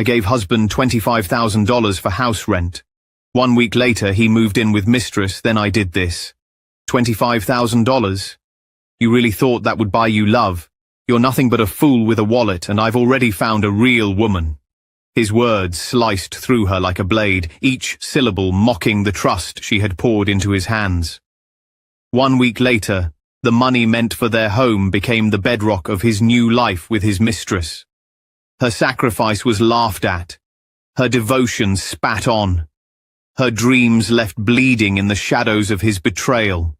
I gave husband $25,000 for house rent. 1 week later, he moved in with Mistress, then I did this. $25,000? You really thought that would buy you love? You're nothing but a fool with a wallet, and I've already found a real woman. His words sliced through her like a blade, each syllable mocking the trust she had poured into his hands. 1 week later, the money meant for their home became the bedrock of his new life with his mistress. Her sacrifice was laughed at, her devotion spat on, her dreams left bleeding in the shadows of his betrayal.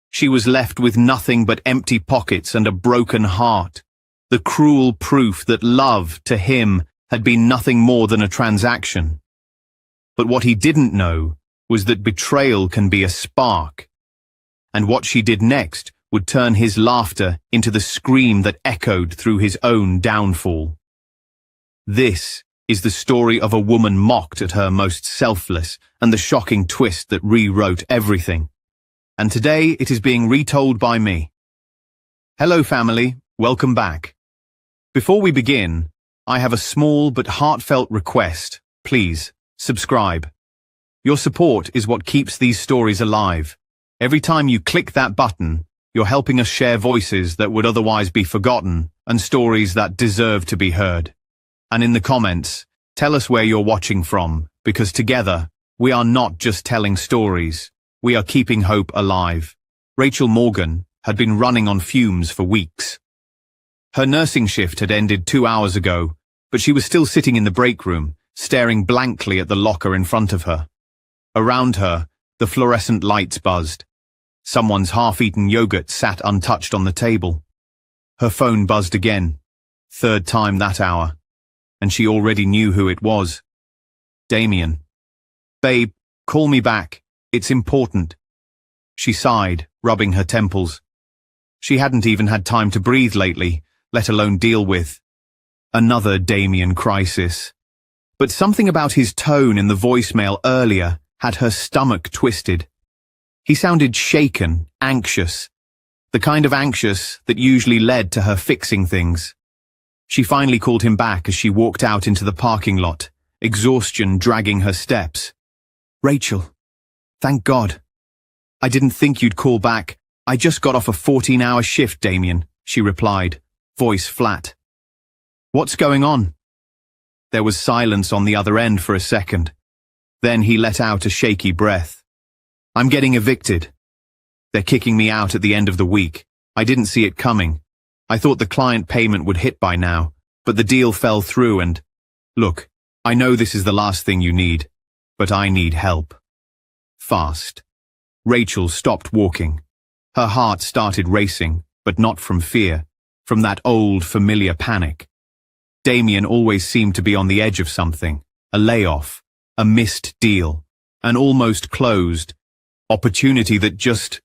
She was left with nothing but empty pockets and a broken heart, the cruel proof that love, to him, had been nothing more than a transaction. But what he didn't know was that betrayal can be a spark, and what she did next would turn his laughter into the scream that echoed through his own downfall. This is the story of a woman mocked at her most selfless, and the shocking twist that rewrote everything. And today it is being retold by me. Hello family, welcome back. Before we begin, I have a small but heartfelt request. Please, subscribe. Your support is what keeps these stories alive. Every time you click that button, you're helping us share voices that would otherwise be forgotten and stories that deserve to be heard. And in the comments, tell us where you're watching from, because together, we are not just telling stories, we are keeping hope alive. Rachel Morgan had been running on fumes for weeks. Her nursing shift had ended 2 hours ago, but she was still sitting in the break room, staring blankly at the locker in front of her. Around her, the fluorescent lights buzzed. Someone's half-eaten yogurt sat untouched on the table. Her phone buzzed again, 3rd time that hour, and she already knew who it was. Damien. "Babe, call me back. It's important." She sighed, rubbing her temples. She hadn't even had time to breathe lately, let alone deal with another Damien crisis. But something about his tone in the voicemail earlier had her stomach twisted. He sounded shaken, anxious, the kind of anxious that usually led to her fixing things. She finally called him back as she walked out into the parking lot, exhaustion dragging her steps. "Rachel, thank God. I didn't think you'd call back. I just got off a 14-hour shift, Damien," she replied, voice flat. "What's going on?" There was silence on the other end for a second. Then he let out a shaky breath. "I'm getting evicted. They're kicking me out at the end of the week. I didn't see it coming. I thought the client payment would hit by now, but the deal fell through and... Look, I know this is the last thing you need, but I need help. Fast." Rachel stopped walking. Her heart started racing, but not from fear, from that old familiar panic. Damien always seemed to be on the edge of something, a layoff, a missed deal, an almost closed opportunity that just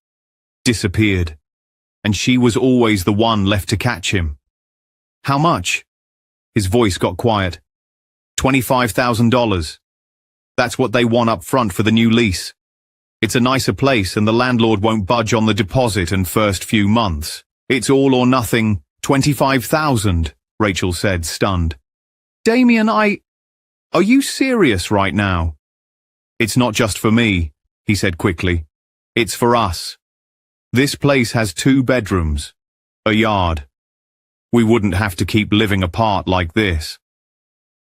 disappeared. And she was always the one left to catch him. "How much?" His voice got quiet. $25,000. That's what they want up front for the new lease. It's a nicer place and the landlord won't budge on the deposit and first few months. It's all or nothing. 25,000, Rachel said, stunned. "Damien, are you serious right now?" "It's not just for me," he said quickly. "It's for us. This place has 2 bedrooms, a yard. We wouldn't have to keep living apart like this.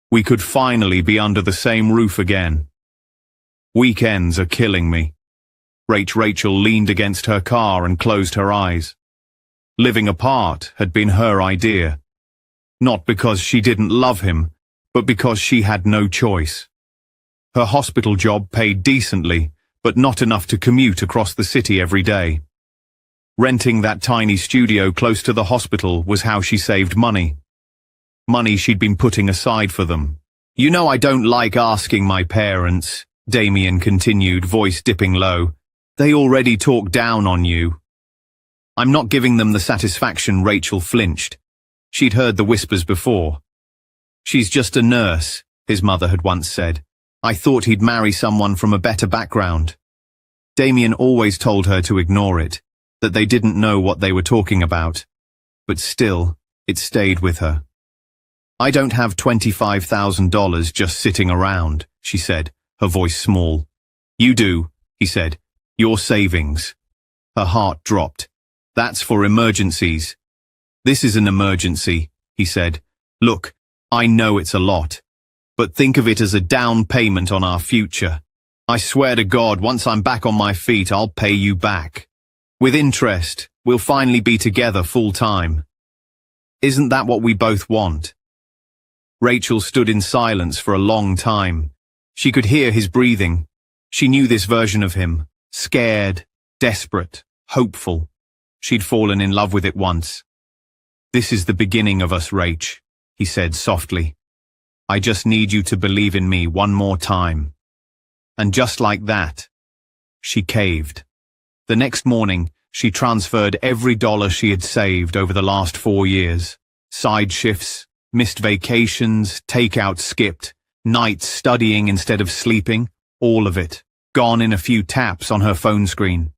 We could finally be under the same roof again. Weekends are killing me." Rachel leaned against her car and closed her eyes. Living apart had been her idea. Not because she didn't love him, but because she had no choice. Her hospital job paid decently, but not enough to commute across the city every day. Renting that tiny studio close to the hospital was how she saved money. Money she'd been putting aside for them. "You know I don't like asking my parents," Damien continued, voice dipping low. "They already talk down on you." "I'm not giving them the satisfaction." Rachel flinched. She'd heard the whispers before. "She's just a nurse," his mother had once said. "I thought he'd marry someone from a better background." Damien always told her to ignore it, that they didn't know what they were talking about. But still, it stayed with her. I don't have $25,000 just sitting around, she said, her voice small. You do, he said. Your savings. Her heart dropped. That's for emergencies. This is an emergency, he said. Look, I know it's a lot, but think of it as a down payment on our future. I swear to God, once I'm back on my feet, I'll pay you back. With interest, we'll finally be together full time. Isn't that what we both want? Rachel stood in silence for a long time. She could hear his breathing. She knew this version of him. Scared, desperate, hopeful. She'd fallen in love with it once. This is the beginning of us, Rach, he said softly. I just need you to believe in me one more time. And just like that, she caved. The next morning, she transferred every dollar she had saved over the last 4 years. Side shifts, missed vacations, takeout skipped, nights studying instead of sleeping, all of it, gone in a few taps on her phone screen.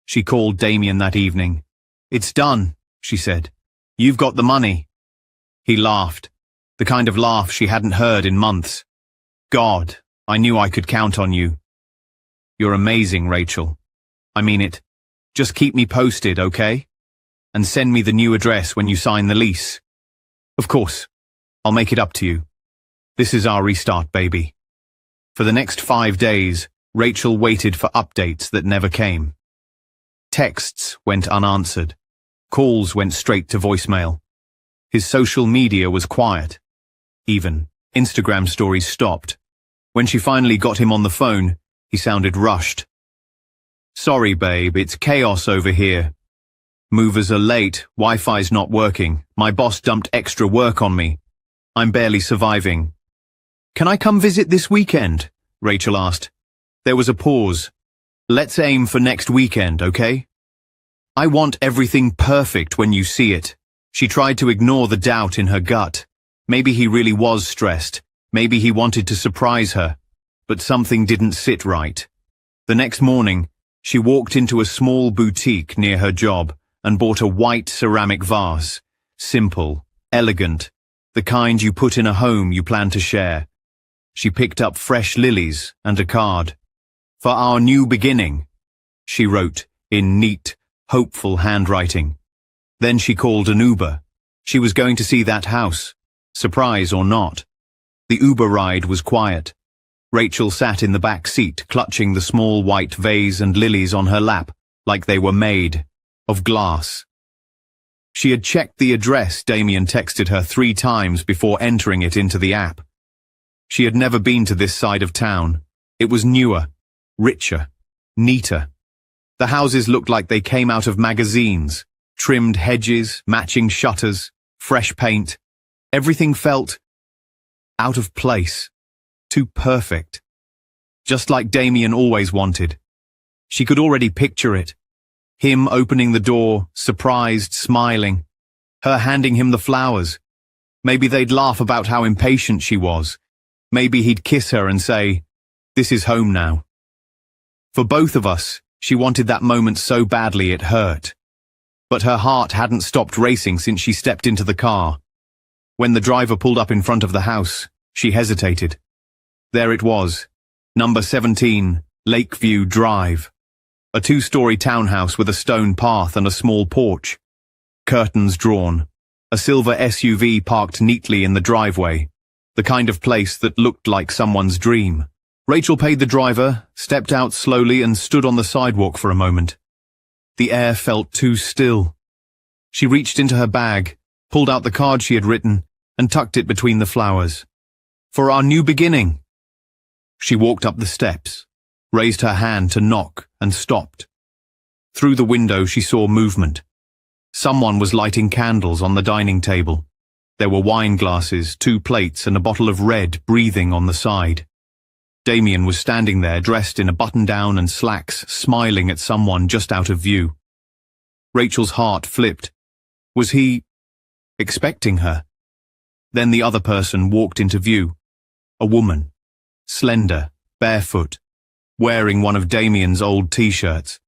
She called Damien that evening. It's done, she said. You've got the money. He laughed, the kind of laugh she hadn't heard in months. God, I knew I could count on you. You're amazing, Rachel. I mean it. Just keep me posted, okay? And send me the new address when you sign the lease. Of course. I'll make it up to you. This is our restart, baby. For the next 5 days, Rachel waited for updates that never came. Texts went unanswered. Calls went straight to voicemail. His social media was quiet. Even Instagram stories stopped. When she finally got him on the phone, he sounded rushed. Sorry, babe, it's chaos over here. Movers are late, Wi-Fi's not working, my boss dumped extra work on me. I'm barely surviving. Can I come visit this weekend? Rachel asked. There was a pause. Let's aim for next weekend, okay? I want everything perfect when you see it. She tried to ignore the doubt in her gut. Maybe he really was stressed. Maybe he wanted to surprise her. But something didn't sit right. The next morning, she walked into a small boutique near her job and bought a white ceramic vase. Simple, elegant, the kind you put in a home you plan to share. She picked up fresh lilies and a card. For our new beginning, she wrote in neat, hopeful handwriting. Then she called an Uber. She was going to see that house, surprise or not. The Uber ride was quiet. Rachel sat in the back seat, clutching the small white vase and lilies on her lap, like they were made of glass. She had checked the address Damien texted her 3 times before entering it into the app. She had never been to this side of town. It was newer, richer, neater. The houses looked like they came out of magazines, trimmed hedges, matching shutters, fresh paint. Everything felt out of place. Too perfect. Just like Damien always wanted. She could already picture it. Him opening the door, surprised, smiling. Her handing him the flowers. Maybe they'd laugh about how impatient she was. Maybe he'd kiss her and say, "This is home now." For both of us, she wanted that moment so badly it hurt. But her heart hadn't stopped racing since she stepped into the car. When the driver pulled up in front of the house, she hesitated. There it was, number 17, Lakeview Drive. A 2-story townhouse with a stone path and a small porch. Curtains drawn. A silver SUV parked neatly in the driveway. The kind of place that looked like someone's dream. Rachel paid the driver, stepped out slowly and stood on the sidewalk for a moment. The air felt too still. She reached into her bag, pulled out the card she had written, and tucked it between the flowers. For our new beginning. She walked up the steps, raised her hand to knock, and stopped. Through the window she saw movement. Someone was lighting candles on the dining table. There were wine glasses, 2 plates, and a bottle of red breathing on the side. Damien was standing there dressed in a button-down and slacks, smiling at someone just out of view. Rachel's heart flipped. Was he expecting her? Then the other person walked into view. A woman. Slender, barefoot, wearing one of Damien's old t-shirts.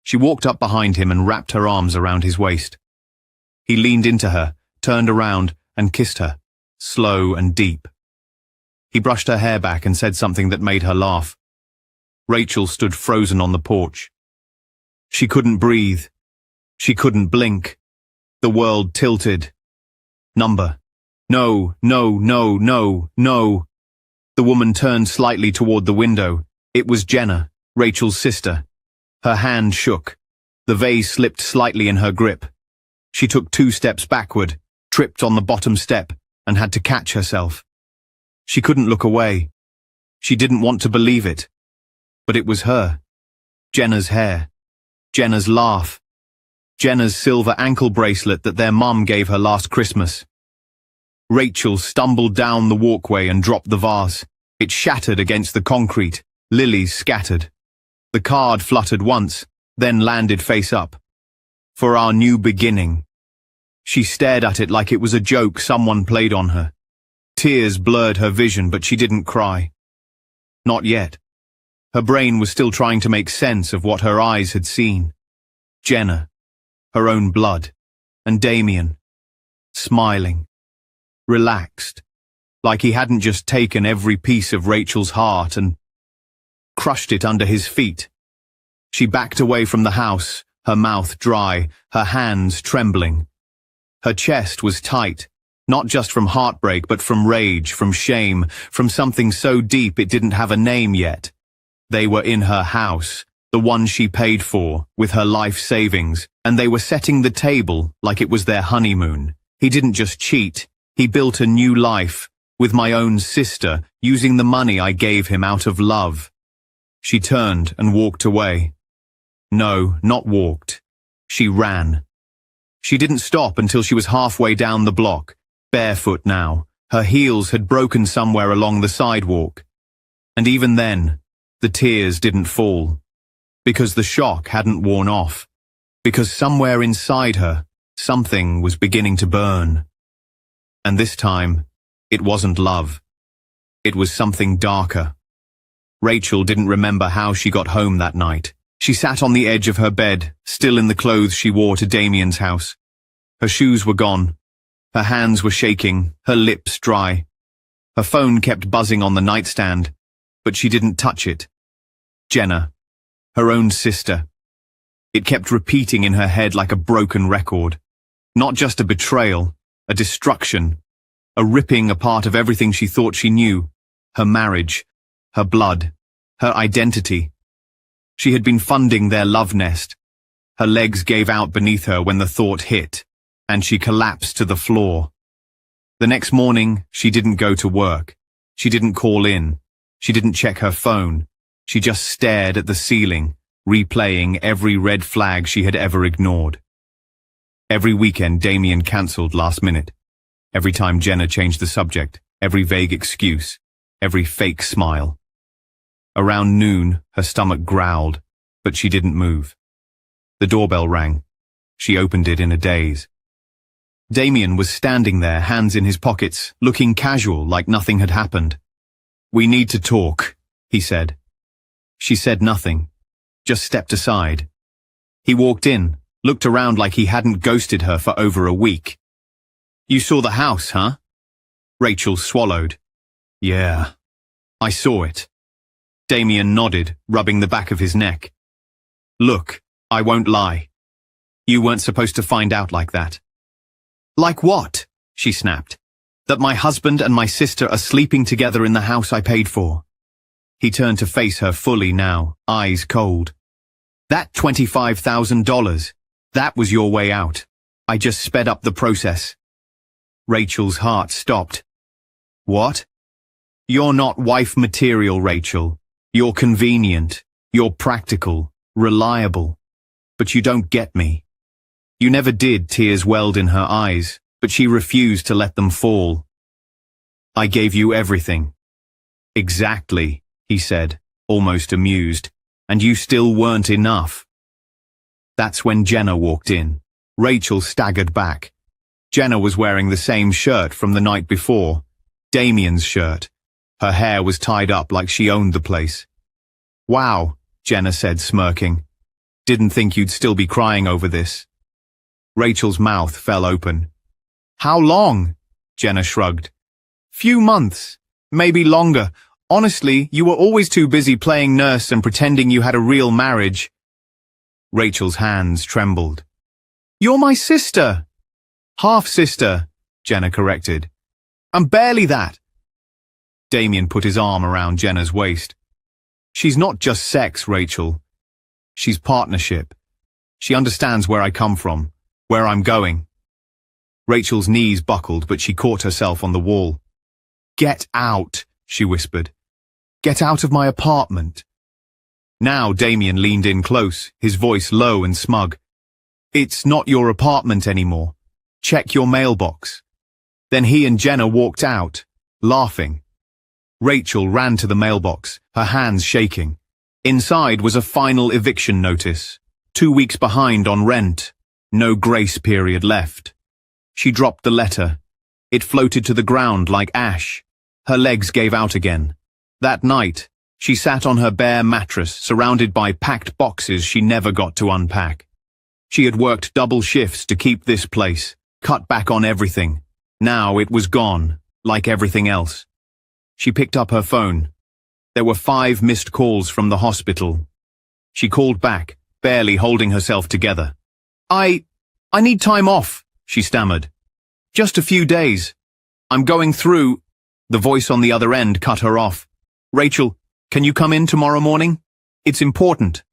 She walked up behind him and wrapped her arms around his waist. He leaned into her, turned around, and kissed her. slow and deep. He brushed her hair back and said something that made her laugh. Rachel stood frozen on the porch. She couldn't breathe. She couldn't blink. The world tilted. Number. No, no, no, no, no. The woman turned slightly toward the window. It was Jenna, Rachel's sister. Her hand shook. The vase slipped slightly in her grip. She took 2 steps backward, tripped on the bottom step, and had to catch herself. She couldn't look away. She didn't want to believe it. But it was her. Jenna's hair. Jenna's laugh. Jenna's silver ankle bracelet that their mum gave her last Christmas. Rachel stumbled down the walkway and dropped the vase. It shattered against the concrete. Lilies scattered. The card fluttered once, then landed face up. For our new beginning. She stared at it like it was a joke someone played on her. Tears blurred her vision, but she didn't cry. Not yet. Her brain was still trying to make sense of what her eyes had seen. Jenna, her own blood, and Damien, smiling, relaxed, like he hadn't just taken every piece of Rachel's heart and crushed it under his feet. She backed away from the house, her mouth dry, her hands trembling. Her chest was tight, not just from heartbreak, but from rage, from shame, from something so deep it didn't have a name yet. They were in her house, the one she paid for, with her life savings, and they were setting the table like it was their honeymoon. He didn't just cheat, he built a new life, with my own sister, using the money I gave him out of love. She turned and walked away. No, not walked. She ran. She didn't stop until she was halfway down the block, barefoot now. Her heels had broken somewhere along the sidewalk. And even then, the tears didn't fall. Because the shock hadn't worn off. Because somewhere inside her, something was beginning to burn. And this time, it wasn't love. It was something darker. Rachel didn't remember how she got home that night. She sat on the edge of her bed, still in the clothes she wore to Damien's house. Her shoes were gone. Her hands were shaking, her lips dry. Her phone kept buzzing on the nightstand, but she didn't touch it. Jenna, her own sister. It kept repeating in her head like a broken record. Not just a betrayal, a destruction, a ripping apart of everything she thought she knew. Her marriage, her blood, her identity. She had been funding their love nest. Her legs gave out beneath her when the thought hit, and she collapsed to the floor. The next morning, she didn't go to work. She didn't call in. She didn't check her phone. She just stared at the ceiling, replaying every red flag she had ever ignored. Every weekend, Damien cancelled last minute. Every time Jenna changed the subject, every vague excuse, every fake smile. Around noon, her stomach growled, but she didn't move. The doorbell rang. She opened it in a daze. Damien was standing there, hands in his pockets, looking casual, like nothing had happened. "We need to talk," he said. She said nothing, just stepped aside. He walked in, looked around like he hadn't ghosted her for over a week. "You saw the house, huh?" Rachel swallowed. "Yeah, I saw it." Damien nodded, rubbing the back of his neck. "Look, I won't lie. You weren't supposed to find out like that." "Like what?" she snapped. "That my husband and my sister are sleeping together in the house I paid for." He turned to face her fully now, eyes cold. "That $25,000, that was your way out. I just sped up the process." Rachel's heart stopped. "What?" "You're not wife material, Rachel. You're convenient, you're practical, reliable. But you don't get me." You never did. Tears welled in her eyes, but she refused to let them fall. "I gave you everything." "Exactly," he said, almost amused, "and you still weren't enough." That's when Jenna walked in. Rachel staggered back. Jenna was wearing the same shirt from the night before, Damien's shirt. Her hair was tied up like she owned the place. "Wow," Jenna said, smirking. "Didn't think you'd still be crying over this." Rachel's mouth fell open. "How long?" Jenna shrugged. Few months. Maybe longer. Honestly, you were always too busy playing nurse and pretending you had a real marriage. Rachel's hands trembled. You're my sister. Half-sister, Jenna corrected. I'm barely that. Damien put his arm around Jenna's waist. She's not just sex, Rachel. She's partnership. She understands where I come from, where I'm going. Rachel's knees buckled, but she caught herself on the wall. Get out, she whispered. Get out of my apartment. Now Damien leaned in close, his voice low and smug. It's not your apartment anymore. Check your mailbox. Then he and Jenna walked out, laughing. Rachel ran to the mailbox, her hands shaking. Inside was a final eviction notice. 2 weeks behind on rent. No grace period left. She dropped the letter. It floated to the ground like ash. Her legs gave out again. That night, she sat on her bare mattress, surrounded by packed boxes she never got to unpack. She had worked double shifts to keep this place, cut back on everything. Now it was gone, like everything else. She picked up her phone. There were 5 missed calls from the hospital. She called back, barely holding herself together. I need time off, she stammered. Just a few days. I'm going through. The voice on the other end cut her off. Rachel, can you come in tomorrow morning? It's important.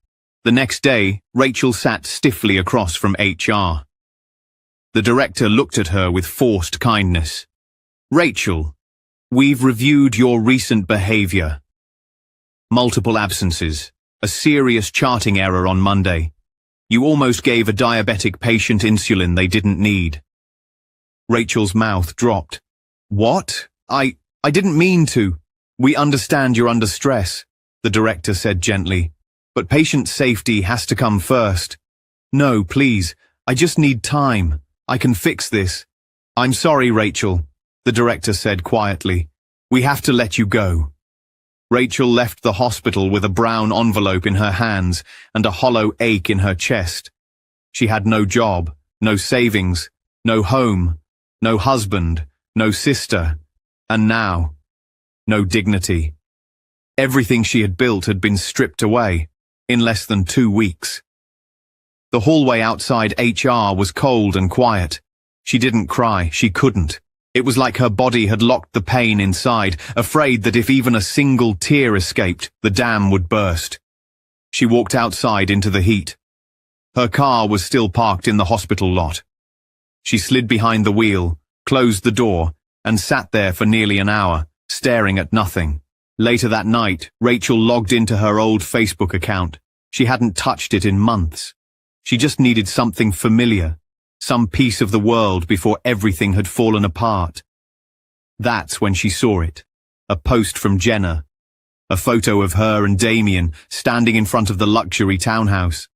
The next day, Rachel sat stiffly across from HR. The director looked at her with forced kindness. Rachel, we've reviewed your recent behavior. Multiple absences, a serious charting error on Monday. You almost gave a diabetic patient insulin they didn't need. Rachel's mouth dropped. What? I didn't mean to. We understand you're under stress, the director said gently. But patient safety has to come first. No, please, I just need time. I can fix this. I'm sorry, Rachel, the director said quietly. We have to let you go. Rachel left the hospital with a brown envelope in her hands and a hollow ache in her chest. She had no job, no savings, no home, no husband, no sister, and now, no dignity. Everything she had built had been stripped away in less than 2 weeks. The hallway outside HR was cold and quiet. She didn't cry, she couldn't. It was like her body had locked the pain inside, afraid that if even a single tear escaped, the dam would burst. She walked outside into the heat. Her car was still parked in the hospital lot. She slid behind the wheel, closed the door, and sat there for nearly an hour, staring at nothing. Later that night, Rachel logged into her old Facebook account. She hadn't touched it in months. She just needed something familiar, some piece of the world before everything had fallen apart. That's when she saw it. A post from Jenna. A photo of her and Damien standing in front of the luxury townhouse.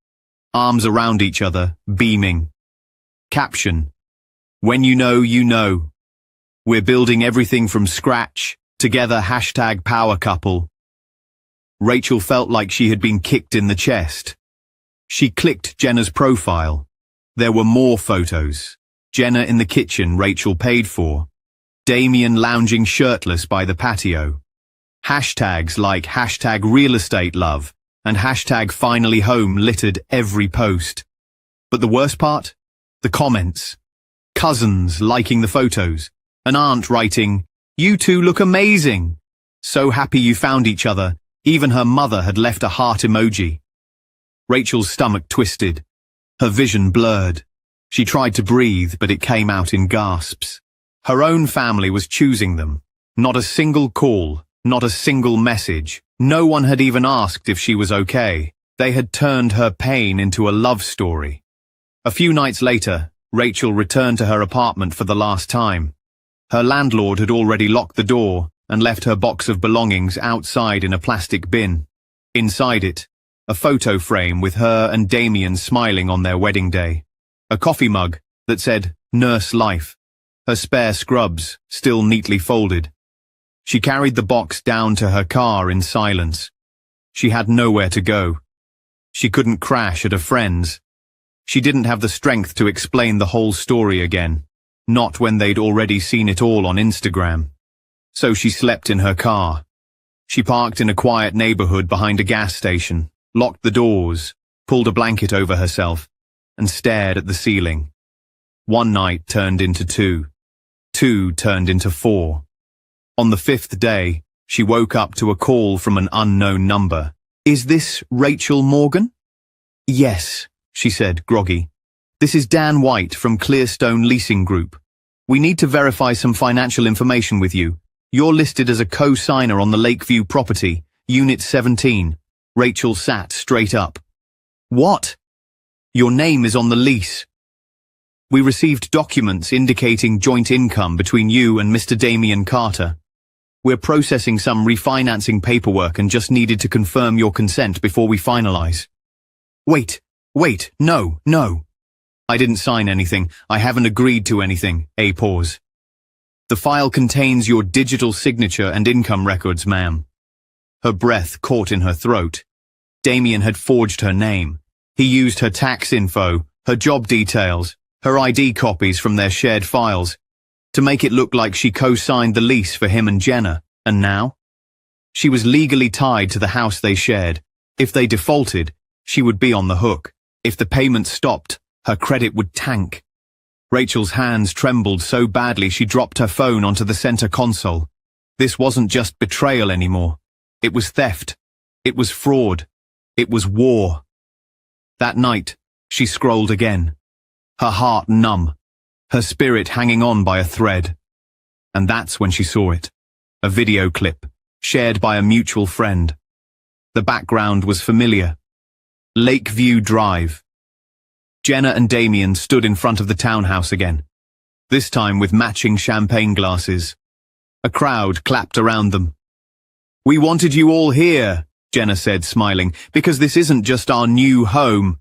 Arms around each other, beaming. Caption: When you know, you know. We're building everything from scratch, together #power couple. Rachel felt like she had been kicked in the chest. She clicked Jenna's profile. There were more photos. Jenna in the kitchen Rachel paid for. Damien lounging shirtless by the patio. Hashtags like #RealEstateLove and #FinallyHome littered every post. But the worst part? The comments. Cousins liking the photos. An aunt writing, "You two look amazing. So happy you found each other." Even her mother had left a heart emoji. Rachel's stomach twisted. Her vision blurred. She tried to breathe, but it came out in gasps. Her own family was choosing them. Not a single call, not a single message. No one had even asked if she was okay. They had turned her pain into a love story. A few nights later, Rachel returned to her apartment for the last time. Her landlord had already locked the door and left her box of belongings outside in a plastic bin. Inside it, a photo frame with her and Damien smiling on their wedding day. A coffee mug that said, "Nurse Life." Her spare scrubs still neatly folded. She carried the box down to her car in silence. She had nowhere to go. She couldn't crash at a friend's. She didn't have the strength to explain the whole story again. Not when they'd already seen it all on Instagram. So she slept in her car. She parked in a quiet neighborhood behind a gas station, locked the doors, pulled a blanket over herself, and stared at the ceiling. One night turned into two. Two turned into four. On the fifth day, she woke up to a call from an unknown number. "Is this Rachel Morgan?" "Yes," she said, groggy. "This is Dan White from Clearstone Leasing Group. We need to verify some financial information with you. You're listed as a co-signer on the Lakeview property, Unit 17. Rachel sat straight up. "What?" "Your name is on the lease. We received documents indicating joint income between you and Mr. Damien Carter. We're processing some refinancing paperwork and just needed to confirm your consent before we finalize." Wait, no. "I didn't sign anything. I haven't agreed to anything." A pause. "The file contains your digital signature and income records, ma'am." Her breath caught in her throat. Damien had forged her name. He used her tax info, her job details, her ID copies from their shared files, to make it look like she co-signed the lease for him and Jenna. And now? She was legally tied to the house they shared. If they defaulted, she would be on the hook. If the payment stopped, her credit would tank. Rachel's hands trembled so badly she dropped her phone onto the center console. This wasn't just betrayal anymore. It was theft. It was fraud. It was war. That night, she scrolled again. Her heart numb, her spirit hanging on by a thread. And that's when she saw it. A video clip, shared by a mutual friend. The background was familiar. Lakeview Drive. Jenna and Damien stood in front of the townhouse again, this time with matching champagne glasses. A crowd clapped around them. "We wanted you all here," Jenna said, smiling, "because this isn't just our new home."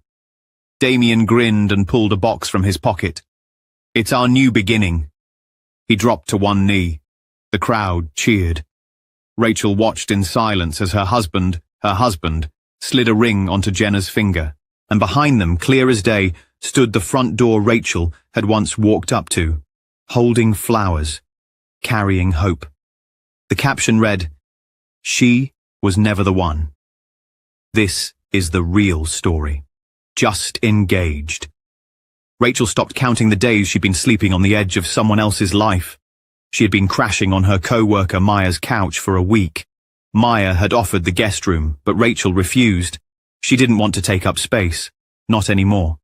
Damien grinned and pulled a box from his pocket. "It's our new beginning." He dropped to one knee. The crowd cheered. Rachel watched in silence as her husband, slid a ring onto Jenna's finger, and behind them, clear as day, stood the front door Rachel had once walked up to, holding flowers, carrying hope. The caption read, "She was never the one. This is the real story. Just engaged." Rachel stopped counting the days she'd been sleeping on the edge of someone else's life. She had been crashing on her co-worker Maya's couch for a week. Maya had offered the guest room, but Rachel refused. She didn't want to take up space. Not anymore.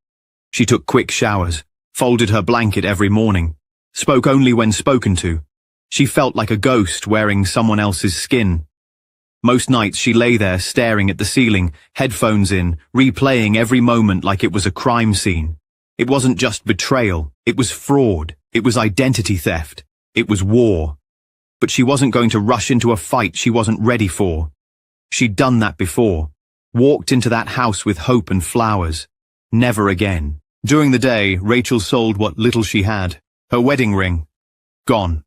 She took quick showers, folded her blanket every morning, spoke only when spoken to. She felt like a ghost wearing someone else's skin. Most nights she lay there staring at the ceiling, headphones in, replaying every moment like it was a crime scene. It wasn't just betrayal, it was fraud, it was identity theft, it was war. But she wasn't going to rush into a fight she wasn't ready for. She'd done that before, walked into that house with hope and flowers. Never again. During the day, Rachel sold what little she had. Her wedding ring. Gone.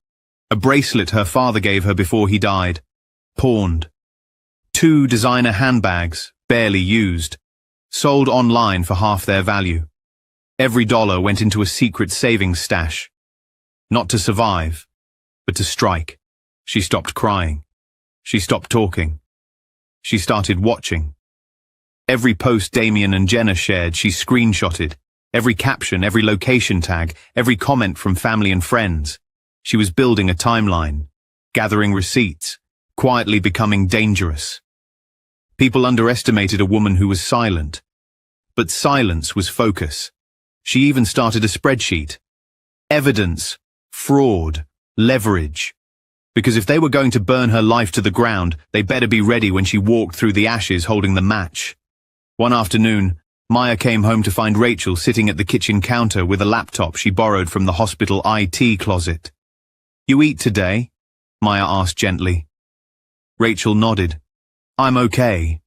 A bracelet her father gave her before he died. Pawned. 2 designer handbags, barely used. Sold online for half their value. Every dollar went into a secret savings stash. Not to survive, but to strike. She stopped crying. She stopped talking. She started watching. Every post Damien and Jenna shared, she screenshotted. Every caption, every location tag, every comment from family and friends. She was building a timeline, gathering receipts, quietly becoming dangerous. People underestimated a woman who was silent. But silence was focus. She even started a spreadsheet. Evidence, fraud, leverage. Because if they were going to burn her life to the ground, they better be ready when she walked through the ashes holding the match. One afternoon, Maya came home to find Rachel sitting at the kitchen counter with a laptop she borrowed from the hospital IT closet. "You eat today?" Maya asked gently. Rachel nodded. "I'm okay."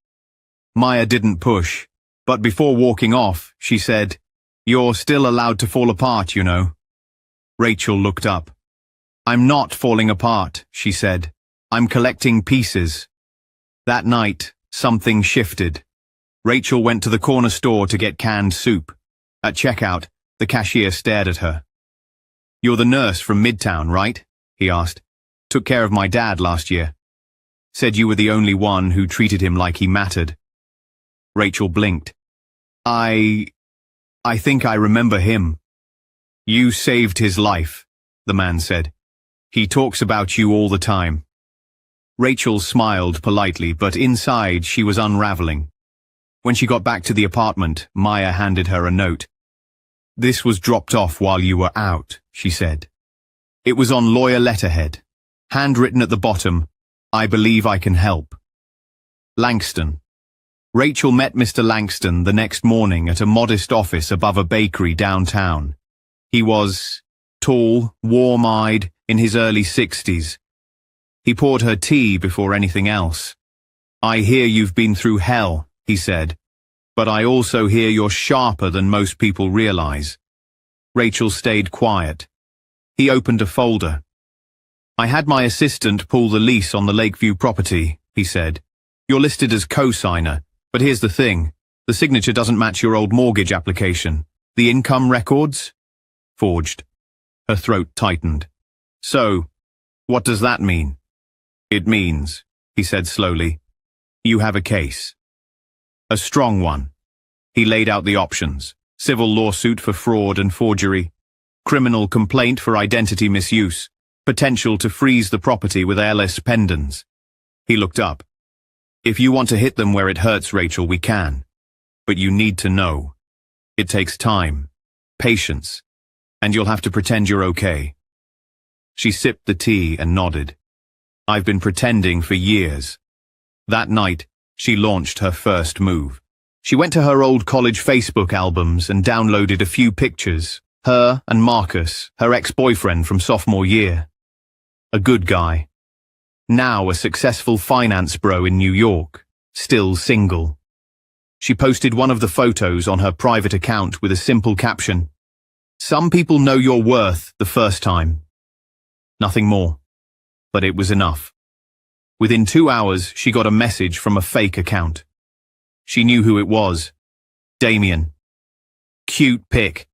Maya didn't push, but before walking off, she said, "You're still allowed to fall apart, you know." Rachel looked up. "I'm not falling apart," she said. "I'm collecting pieces." That night, something shifted. Rachel went to the corner store to get canned soup. At checkout, the cashier stared at her. "You're the nurse from Midtown, right?" he asked. Took care of my dad last year. Said you were the only one who treated him like he mattered. Rachel blinked. I think I remember him. You saved his life, the man said. He talks about you all the time. Rachel smiled politely, but inside she was unraveling. When she got back to the apartment, Maya handed her a note. This was dropped off while you were out, she said. It was on lawyer letterhead. Handwritten at the bottom, I believe I can help. Langston. Rachel met Mr. Langston the next morning at a modest office above a bakery downtown. He was tall, warm-eyed, in his early 60s. He poured her tea before anything else. I hear you've been through hell, he said, but I also hear you're sharper than most people realize. Rachel stayed quiet. He opened a folder. I had my assistant pull the lease on the Lakeview property, he said. You're listed as co-signer, but here's the thing. The signature doesn't match your old mortgage application. The income records? Forged. Her throat tightened. So, what does that mean? It means, he said slowly, you have a case. A strong one. He laid out the options. Civil lawsuit for fraud and forgery. Criminal complaint for identity misuse. Potential to freeze the property with Ellis pendants. He looked up. If you want to hit them where it hurts, Rachel, we can. But you need to know. It takes time, patience, and you'll have to pretend you're okay. She sipped the tea and nodded. I've been pretending for years. That night, she launched her first move. She went to her old college Facebook albums and downloaded a few pictures, her and Marcus, her ex-boyfriend from sophomore year. A good guy. Now a successful finance bro in New York, still single. She posted one of the photos on her private account with a simple caption. Some people know your worth the first time. Nothing more. But it was enough. Within 2 hours, she got a message from a fake account. She knew who it was. Damien. Cute pic.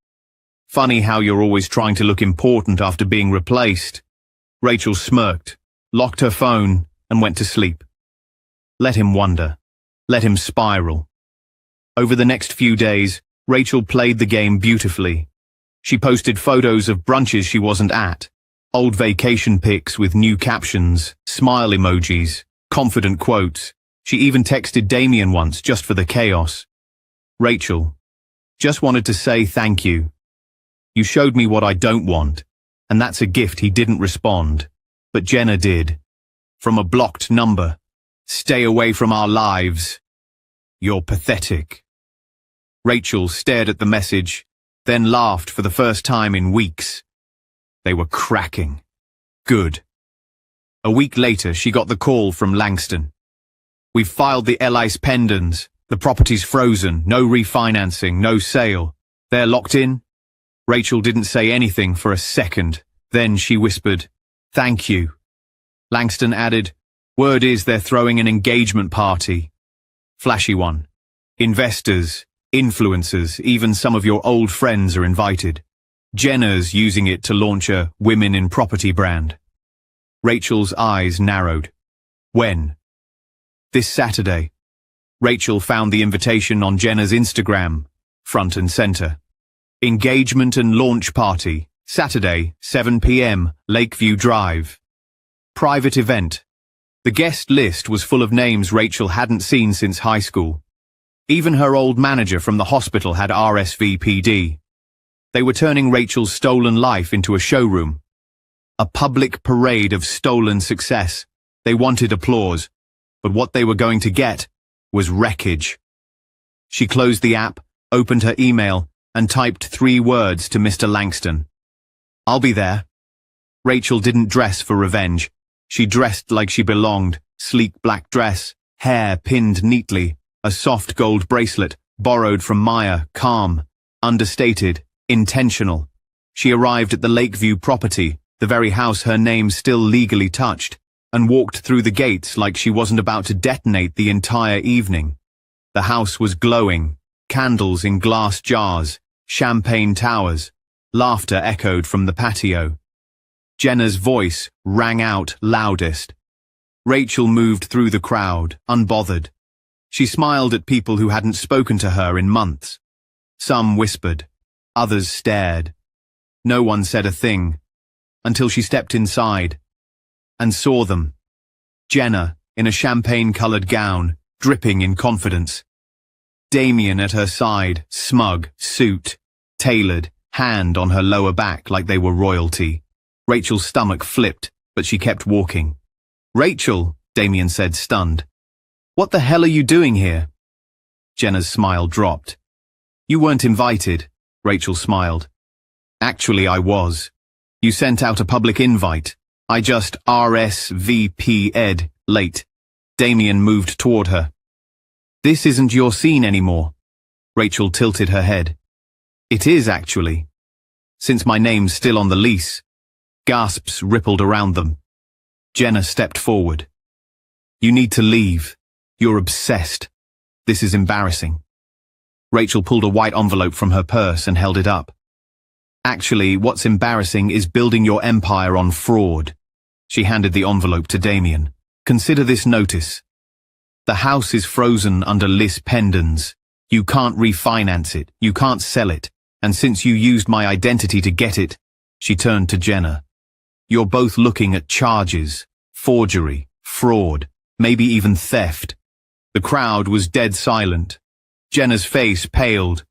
Funny how you're always trying to look important after being replaced. Rachel smirked, locked her phone, and went to sleep. Let him wonder. Let him spiral. Over the next few days, Rachel played the game beautifully. She posted photos of brunches she wasn't at, old vacation pics with new captions, smile emojis, confident quotes. She even texted Damien once just for the chaos. Rachel, just wanted to say thank you. You showed me what I don't want, and that's a gift. He didn't respond, but Jenna did. From a blocked number. Stay away from our lives. You're pathetic. Rachel stared at the message, then laughed for the first time in weeks. They were cracking. Good. A week later, she got the call from Langston. We've filed the Ellis pendants. The property's frozen. No refinancing, no sale. They're locked in? Rachel didn't say anything for a second. Then she whispered, thank you. Langston added, word is they're throwing an engagement party. Flashy one. Investors, influencers, even some of your old friends are invited. Jenna's using it to launch a women in property brand. Rachel's eyes narrowed. When? This Saturday. Rachel found the invitation on Jenna's Instagram, front and center. Engagement and launch party, Saturday, 7 p.m., Lakeview Drive. Private event. The guest list was full of names Rachel hadn't seen since high school. Even her old manager from the hospital had RSVP'd. They were turning Rachel's stolen life into a showroom. A public parade of stolen success. They wanted applause, but what they were going to get was wreckage. She closed the app, opened her email, and typed 3 words to Mr. Langston. I'll be there. Rachel didn't dress for revenge. She dressed like she belonged. Sleek black dress, hair pinned neatly, a soft gold bracelet, borrowed from Maya, calm, understated, intentional. She arrived at the Lakeview property, the very house her name still legally touched, and walked through the gates like she wasn't about to detonate the entire evening. The house was glowing, candles in glass jars, champagne towers, laughter echoed from the patio. Jenna's voice rang out loudest. Rachel moved through the crowd, unbothered. She smiled at people who hadn't spoken to her in months. Some whispered, others stared. No one said a thing, until she stepped inside and saw them. Jenna, in a champagne-colored gown, dripping in confidence. Damien at her side, smug, suit, tailored, hand on her lower back like they were royalty. Rachel's stomach flipped, but she kept walking. "Rachel," Damien said, stunned. "What the hell are you doing here?" Jenna's smile dropped. "You weren't invited," Rachel smiled. "Actually, I was. You sent out a public invite. I just RSVP'd late." Damien moved toward her. "This isn't your scene anymore." Rachel tilted her head. "It is, actually. Since my name's still on the lease." Gasps rippled around them. Jenna stepped forward. "You need to leave. You're obsessed. This is embarrassing." Rachel pulled a white envelope from her purse and held it up. "Actually, what's embarrassing is building your empire on fraud." She handed the envelope to Damien. "Consider this notice. The house is frozen under lis pendens. You can't refinance it, you can't sell it, and since you used my identity to get it," she turned to Jenna, "you're both looking at charges, forgery, fraud, maybe even theft." The crowd was dead silent. Jenna's face paled.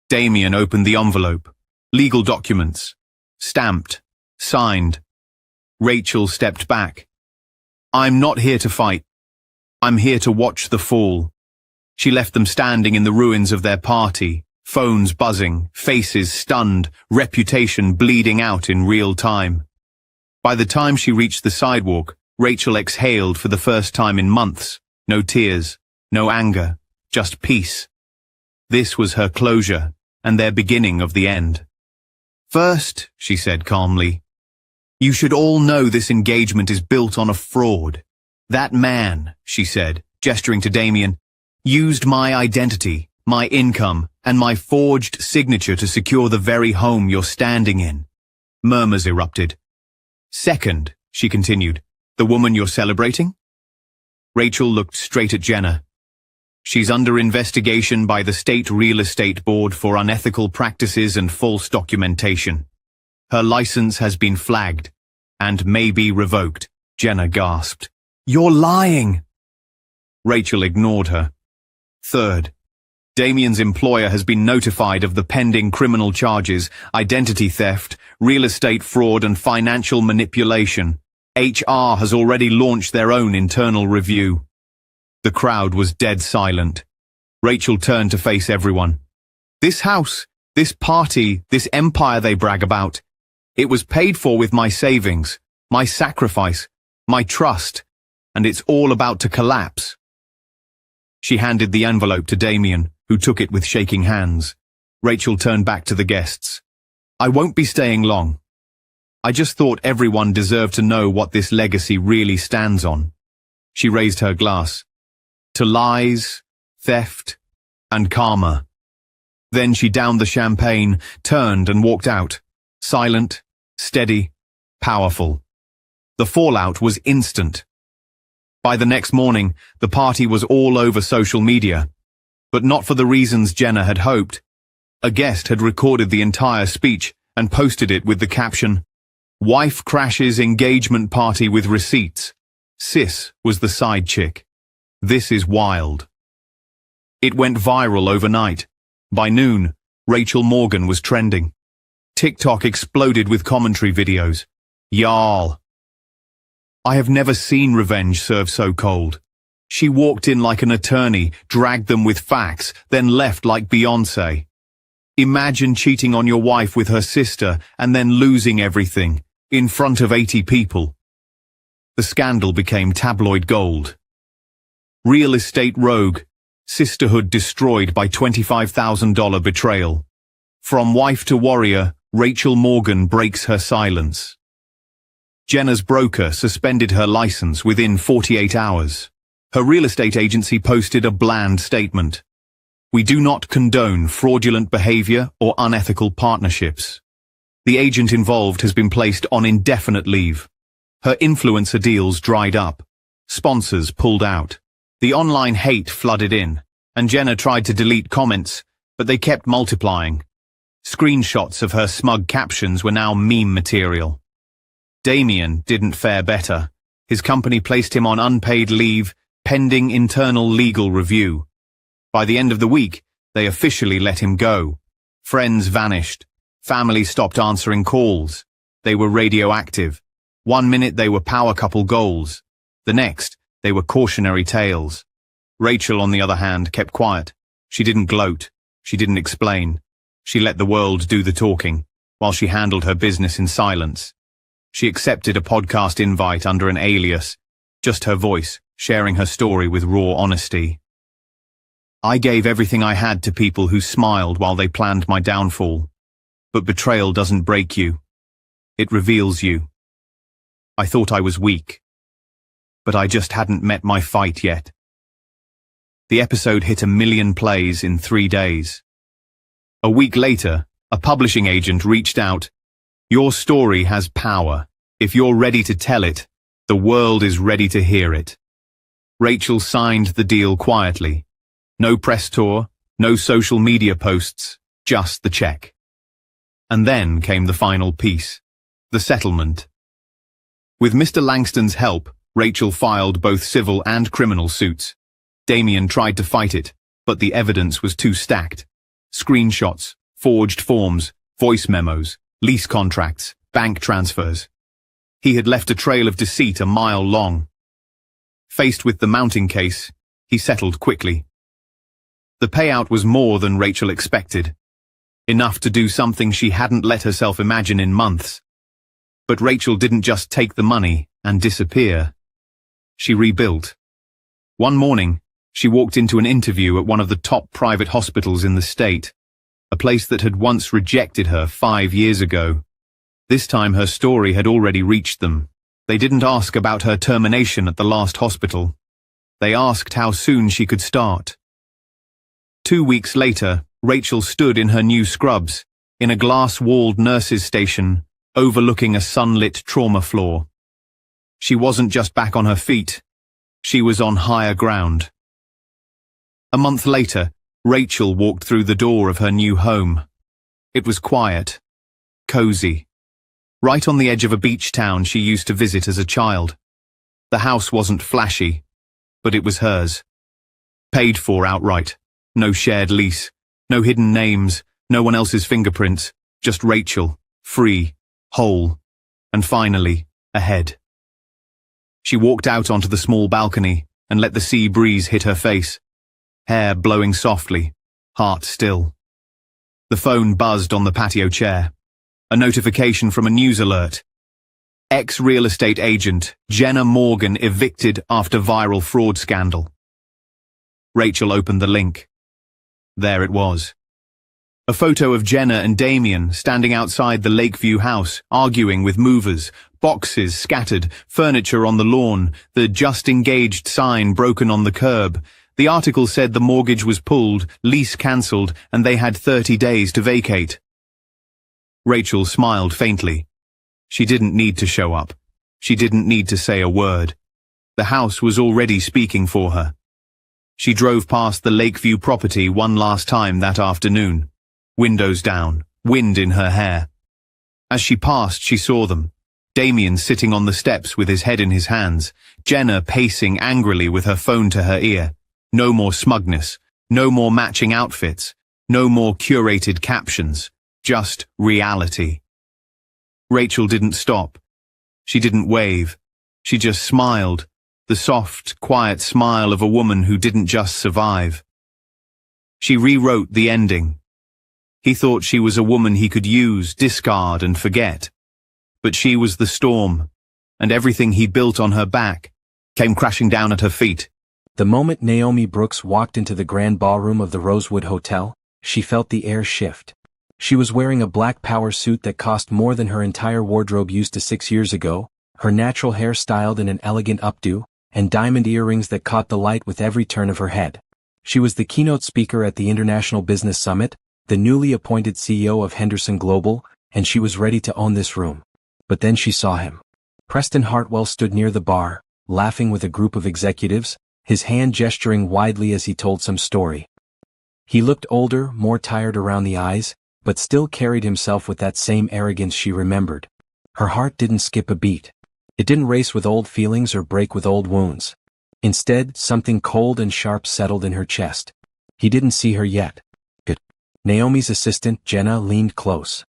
Damien opened the envelope. Legal documents. Stamped. Signed. Rachel stepped back. "I'm not here to fight. I'm here to watch the fall." She left them standing in the ruins of their party, phones buzzing, faces stunned, reputation bleeding out in real time. By the time she reached the sidewalk, Rachel exhaled for the first time in months. No tears, no anger, just peace. This was her closure, and their beginning of the end. "First," she said calmly, "you should all know this engagement is built on a fraud. That man," she said, gesturing to Damien, "used my identity, my income, and my forged signature to secure the very home you're standing in." Murmurs erupted. "Second," she continued, "the woman you're celebrating?" Rachel looked straight at Jenna. "She's under investigation by the State Real Estate Board for unethical practices and false documentation. Her license has been flagged and may be revoked." Jenna gasped. "You're lying!" Rachel ignored her. "Third, Damien's employer has been notified of the pending criminal charges, identity theft, real estate fraud and financial manipulation. HR has already launched their own internal review." The crowd was dead silent. Rachel turned to face everyone. "This house, this party, this empire they brag about, it was paid for with my savings, my sacrifice, my trust, and it's all about to collapse." She handed the envelope to Damien, who took it with shaking hands. Rachel turned back to the guests. "I won't be staying long. I just thought everyone deserved to know what this legacy really stands on." She raised her glass. "To lies, theft, and karma." Then she downed the champagne, turned and walked out. Silent, steady, powerful. The fallout was instant. By the next morning, the party was all over social media. But not for the reasons Jenna had hoped. A guest had recorded the entire speech and posted it with the caption, "Wife crashes engagement party with receipts. Sis was the side chick. This is wild." It went viral overnight. By noon, Rachel Morgan was trending. TikTok exploded with commentary videos. "Y'all. I have never seen revenge served so cold. She walked in like an attorney, dragged them with facts, then left like Beyoncé. Imagine cheating on your wife with her sister and then losing everything, in front of 80 people." The scandal became tabloid gold. Real estate rogue, sisterhood destroyed by $25,000 betrayal. From wife to warrior, Rachel Morgan breaks her silence. Jenna's broker suspended her license within 48 hours. Her real estate agency posted a bland statement. "We do not condone fraudulent behavior or unethical partnerships." The agent involved has been placed on indefinite leave. Her influencer deals dried up. Sponsors pulled out. The online hate flooded in, and Jenna tried to delete comments, but they kept multiplying. Screenshots of her smug captions were now meme material. Damien didn't fare better. His company placed him on unpaid leave, pending internal legal review. By the end of the week, they officially let him go. Friends vanished. Family stopped answering calls. They were radioactive. 1 minute they were power couple goals. The next, they were cautionary tales. Rachel, on the other hand, kept quiet. She didn't gloat. She didn't explain. She let the world do the talking, while she handled her business in silence. She accepted a podcast invite under an alias, just her voice, sharing her story with raw honesty. I gave everything I had to people who smiled while they planned my downfall. But betrayal doesn't break you. It reveals you. I thought I was weak. But I just hadn't met my fight yet. The episode hit 1 million plays in 3 days. A week later, a publishing agent reached out. Your story has power. If you're ready to tell it, the world is ready to hear it. Rachel signed the deal quietly. No press tour, no social media posts, just the check. And then came the final piece, the settlement. With Mr. Langston's help, Rachel filed both civil and criminal suits. Damien tried to fight it, but the evidence was too stacked. Screenshots, forged forms, voice memos, lease contracts, bank transfers. He had left a trail of deceit a mile long. Faced with the mounting case, he settled quickly. The payout was more than Rachel expected. Enough to do something she hadn't let herself imagine in months. But Rachel didn't just take the money and disappear. She rebuilt. One morning, she walked into an interview at one of the top private hospitals in the state, a place that had once rejected her 5 years ago. This time her story had already reached them. They didn't ask about her termination at the last hospital. They asked how soon she could start. 2 weeks later, Rachel stood in her new scrubs, in a glass-walled nurses' station, overlooking a sunlit trauma floor. She wasn't just back on her feet. She was on higher ground. A month later, Rachel walked through the door of her new home. It was quiet, cozy, right on the edge of a beach town she used to visit as a child. The house wasn't flashy, but it was hers. Paid for outright. No shared lease, no hidden names, no one else's fingerprints, just Rachel, free, whole, and finally, ahead. She walked out onto the small balcony and let the sea breeze hit her face. Hair blowing softly, heart still. The phone buzzed on the patio chair. A notification from a news alert. Ex-real estate agent Jenna Morgan evicted after viral fraud scandal. Rachel opened the link. There it was. A photo of Jenna and Damien standing outside the Lakeview house, arguing with movers, boxes scattered, furniture on the lawn, the just engaged sign broken on the curb. The article said the mortgage was pulled, lease cancelled, and they had 30 days to vacate. Rachel smiled faintly. She didn't need to show up. She didn't need to say a word. The house was already speaking for her. She drove past the Lakeview property one last time that afternoon. Windows down, wind in her hair. As she passed, she saw them. Damien sitting on the steps with his head in his hands, Jenna pacing angrily with her phone to her ear. No more smugness, no more matching outfits, no more curated captions, just reality. Rachel didn't stop. She didn't wave. She just smiled, the soft, quiet smile of a woman who didn't just survive. She rewrote the ending. He thought she was a woman he could use, discard, and forget. But she was the storm, and everything he built on her back came crashing down at her feet. The moment Naomi Brooks walked into the grand ballroom of the Rosewood Hotel, she felt the air shift. She was wearing a black power suit that cost more than her entire wardrobe used to 6 years ago, her natural hair styled in an elegant updo, and diamond earrings that caught the light with every turn of her head. She was the keynote speaker at the International Business Summit, the newly appointed CEO of Henderson Global, and she was ready to own this room. But then she saw him. Preston Hartwell stood near the bar, laughing with a group of executives, his hand gesturing widely as he told some story. He looked older, more tired around the eyes, but still carried himself with that same arrogance she remembered. Her heart didn't skip a beat. It didn't race with old feelings or break with old wounds. Instead, something cold and sharp settled in her chest. He didn't see her yet. Good. Naomi's assistant, Jenna, leaned close.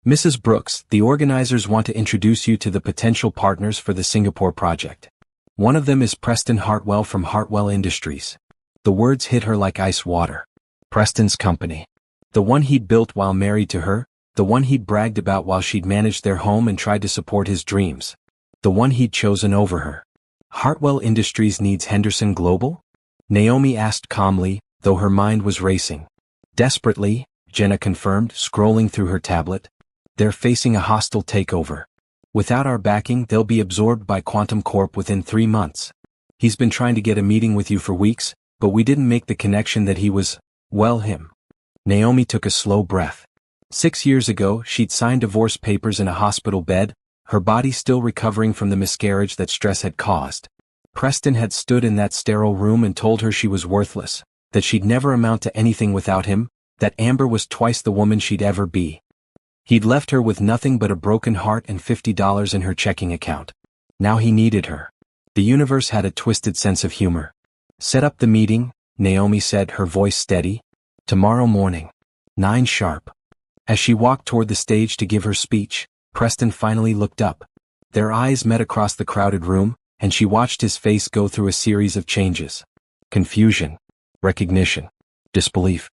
Mrs. Brooks, the organizers want to introduce you to the potential partners for the Singapore project. One of them is Preston Hartwell from Hartwell Industries. The words hit her like ice water. Preston's company. The one he'd built while married to her, the one he'd bragged about while she'd managed their home and tried to support his dreams. The one he'd chosen over her. Hartwell Industries needs Henderson Global? Naomi asked calmly, though her mind was racing. Desperately, Jenna confirmed, scrolling through her tablet. They're facing a hostile takeover. Without our backing, they'll be absorbed by Quantum Corp within 3 months. He's been trying to get a meeting with you for weeks, but we didn't make the connection that he was, well, him. Naomi took a slow breath. 6 years ago, she'd signed divorce papers in a hospital bed, her body still recovering from the miscarriage that stress had caused. Preston had stood in that sterile room and told her she was worthless, that she'd never amount to anything without him, that Amber was twice the woman she'd ever be. He'd left her with nothing but a broken heart and $50 in her checking account. Now he needed her. The universe had a twisted sense of humor. Set up the meeting, Naomi said, her voice steady. Tomorrow morning. 9 sharp. As she walked toward the stage to give her speech, Preston finally looked up. Their eyes met across the crowded room, and she watched his face go through a series of changes. Confusion. Recognition. Disbelief.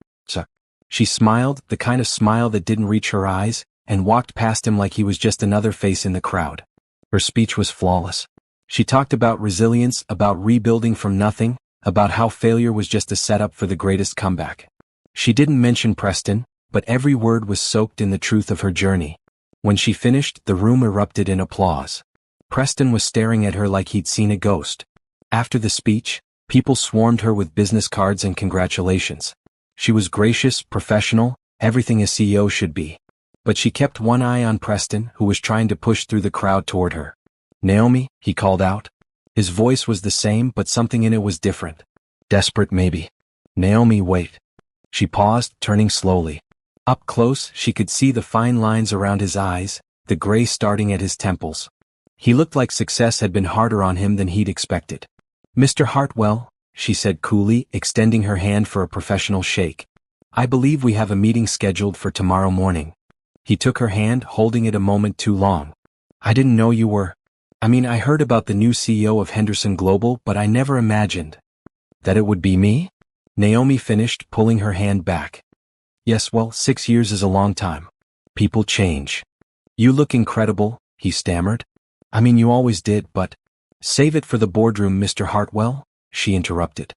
She smiled, the kind of smile that didn't reach her eyes, and walked past him like he was just another face in the crowd. Her speech was flawless. She talked about resilience, about rebuilding from nothing, about how failure was just a setup for the greatest comeback. She didn't mention Preston, but every word was soaked in the truth of her journey. When she finished, the room erupted in applause. Preston was staring at her like he'd seen a ghost. After the speech, people swarmed her with business cards and congratulations. She was gracious, professional, everything a CEO should be. But she kept one eye on Preston, who was trying to push through the crowd toward her. Naomi, he called out. His voice was the same, but something in it was different. Desperate maybe. Naomi, wait. She paused, turning slowly. Up close, she could see the fine lines around his eyes, the gray starting at his temples. He looked like success had been harder on him than he'd expected. Mr. Hartwell, she said coolly, extending her hand for a professional shake. I believe we have a meeting scheduled for tomorrow morning. He took her hand, holding it a moment too long. I didn't know you were. I heard about the new CEO of Henderson Global, but I never imagined that it would be me? Naomi finished, pulling her hand back. Yes, well, 6 years is a long time. People change. You look incredible, he stammered. You always did, but... Save it for the boardroom, Mr. Hartwell, she interrupted.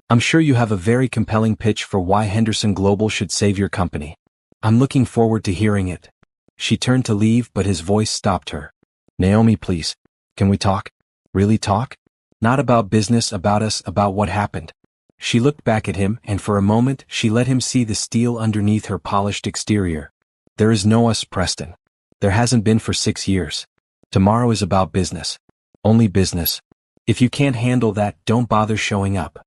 I'm sure you have a very compelling pitch for why Henderson Global should save your company. I'm looking forward to hearing it. She turned to leave, but his voice stopped her. Naomi, please. Can we talk? Really talk? Not about business, about us, about what happened. She looked back at him, and for a moment, she let him see the steel underneath her polished exterior. There is no us, Preston. There hasn't been for 6 years. Tomorrow is about business. Only business. If you can't handle that, don't bother showing up.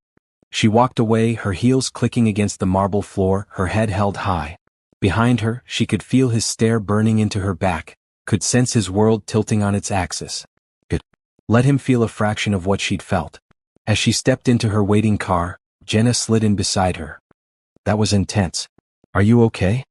She walked away, her heels clicking against the marble floor, her head held high. Behind her, she could feel his stare burning into her back, could sense his world tilting on its axis. Good. Let him feel a fraction of what she'd felt. As she stepped into her waiting car, Jenna slid in beside her. That was intense. Are you okay?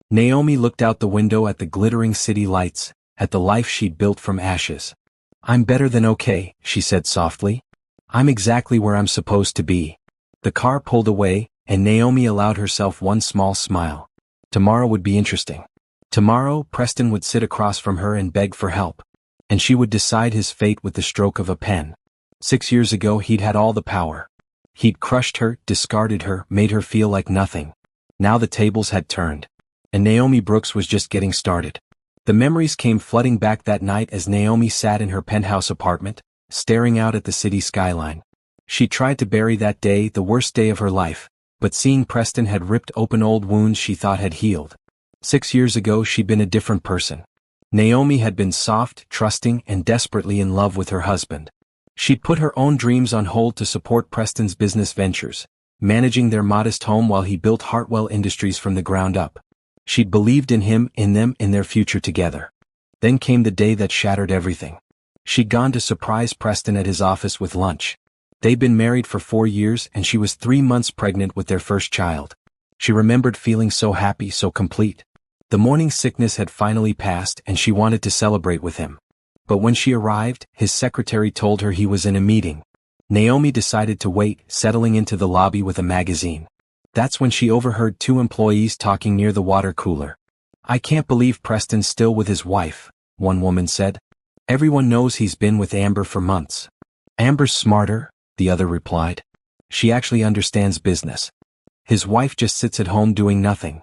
Naomi looked out the window at the glittering city lights, at the life she'd built from ashes. I'm better than okay, she said softly. I'm exactly where I'm supposed to be. The car pulled away, and Naomi allowed herself one small smile. Tomorrow would be interesting. Tomorrow, Preston would sit across from her and beg for help. And she would decide his fate with the stroke of a pen. 6 years ago he'd had all the power. He'd crushed her, discarded her, made her feel like nothing. Now the tables had turned. And Naomi Brooks was just getting started. The memories came flooding back that night as Naomi sat in her penthouse apartment, staring out at the city skyline. She tried to bury that day, the worst day of her life, but seeing Preston had ripped open old wounds she thought had healed. 6 years ago she'd been a different person. Naomi had been soft, trusting, and desperately in love with her husband. She'd put her own dreams on hold to support Preston's business ventures, managing their modest home while he built Hartwell Industries from the ground up. She'd believed in him, in them, in their future together. Then came the day that shattered everything. She'd gone to surprise Preston at his office with lunch. They'd been married for 4 years and she was 3 months pregnant with their first child. She remembered feeling so happy, so complete. The morning sickness had finally passed and she wanted to celebrate with him. But when she arrived, his secretary told her he was in a meeting. Naomi decided to wait, settling into the lobby with a magazine. That's when she overheard 2 employees talking near the water cooler. "I can't believe Preston's still with his wife," one woman said. "Everyone knows he's been with Amber for months." "Amber's smarter," the other replied. "She actually understands business. His wife just sits at home doing nothing."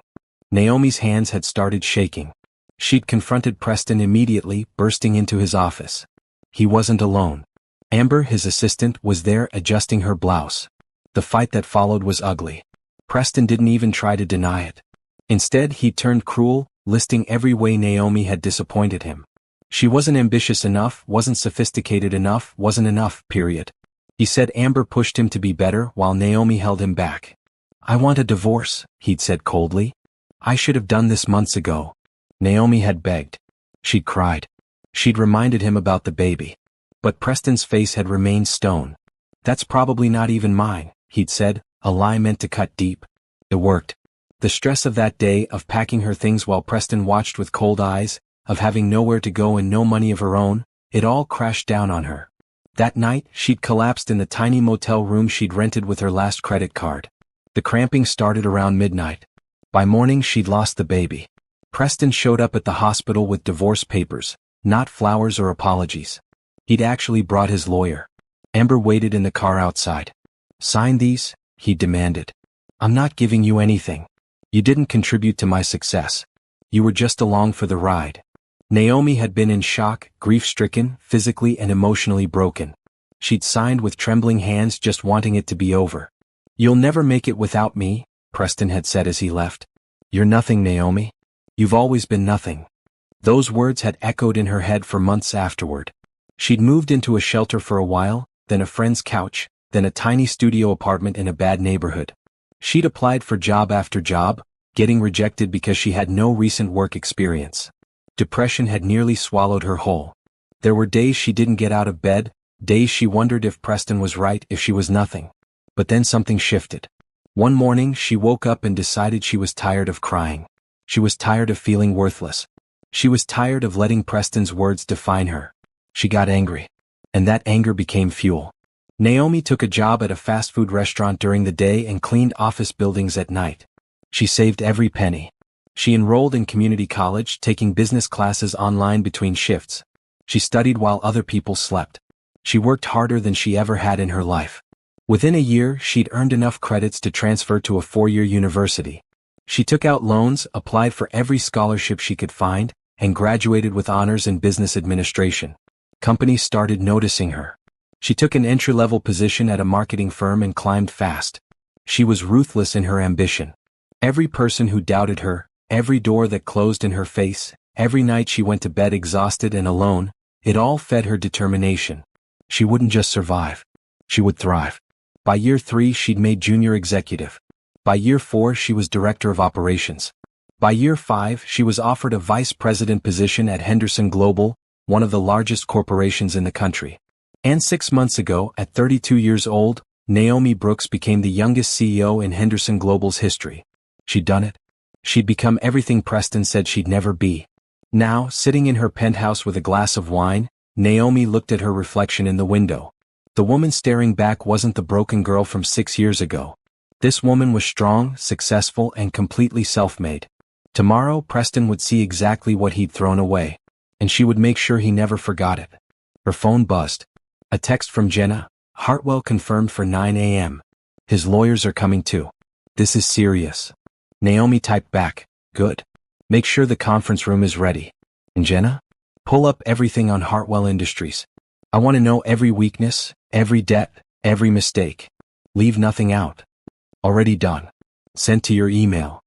Naomi's hands had started shaking. She'd confronted Preston immediately, bursting into his office. He wasn't alone. Amber, his assistant, was there adjusting her blouse. The fight that followed was ugly. Preston didn't even try to deny it. Instead, he turned cruel, listing every way Naomi had disappointed him. She wasn't ambitious enough, wasn't sophisticated enough, wasn't enough, period. He said Amber pushed him to be better while Naomi held him back. "I want a divorce," he'd said coldly. "I should have done this months ago." Naomi had begged. She'd cried. She'd reminded him about the baby. But Preston's face had remained stone. "That's probably not even mine," he'd said, a lie meant to cut deep. It worked. The stress of that day, of packing her things while Preston watched with cold eyes, of having nowhere to go and no money of her own, it all crashed down on her. That night, she'd collapsed in the tiny motel room she'd rented with her last credit card. The cramping started around midnight. By morning she'd lost the baby. Preston showed up at the hospital with divorce papers, not flowers or apologies. He'd actually brought his lawyer. Amber waited in the car outside. "Sign these," he demanded. "I'm not giving you anything. You didn't contribute to my success. You were just along for the ride." Naomi had been in shock, grief-stricken, physically and emotionally broken. She'd signed with trembling hands, just wanting it to be over. "You'll never make it without me," Preston had said as he left. "You're nothing, Naomi. You've always been nothing." Those words had echoed in her head for months afterward. She'd moved into a shelter for a while, then a friend's couch, then a tiny studio apartment in a bad neighborhood. She'd applied for job after job, getting rejected because she had no recent work experience. Depression had nearly swallowed her whole. There were days she didn't get out of bed, days she wondered if Preston was right, if she was nothing. But then something shifted. One morning she woke up and decided she was tired of crying. She was tired of feeling worthless. She was tired of letting Preston's words define her. She got angry. And that anger became fuel. Naomi took a job at a fast food restaurant during the day and cleaned office buildings at night. She saved every penny. She enrolled in community college, taking business classes online between shifts. She studied while other people slept. She worked harder than she ever had in her life. Within a year, she'd earned enough credits to transfer to a 4-year university. She took out loans, applied for every scholarship she could find, and graduated with honors in business administration. Companies started noticing her. She took an entry-level position at a marketing firm and climbed fast. She was ruthless in her ambition. Every person who doubted her, every door that closed in her face, every night she went to bed exhausted and alone, it all fed her determination. She wouldn't just survive. She would thrive. By year 3 she'd made junior executive. By year 4 she was director of operations. By year 5 she was offered a vice president position at Henderson Global, one of the largest corporations in the country. And 6 months ago, at 32 years old, Naomi Brooks became the youngest CEO in Henderson Global's history. She'd done it. She'd become everything Preston said she'd never be. Now, sitting in her penthouse with a glass of wine, Naomi looked at her reflection in the window. The woman staring back wasn't the broken girl from 6 years ago. This woman was strong, successful, and completely self-made. Tomorrow, Preston would see exactly what he'd thrown away. And she would make sure he never forgot it. Her phone buzzed. A text from Jenna. "Hartwell confirmed for 9 a.m. His lawyers are coming too. This is serious." Naomi typed back, "Good. Make sure the conference room is ready." And Jenna? "Pull up everything on Hartwell Industries. I want to know every weakness, every debt, every mistake. Leave nothing out." Already done. Sent to your email.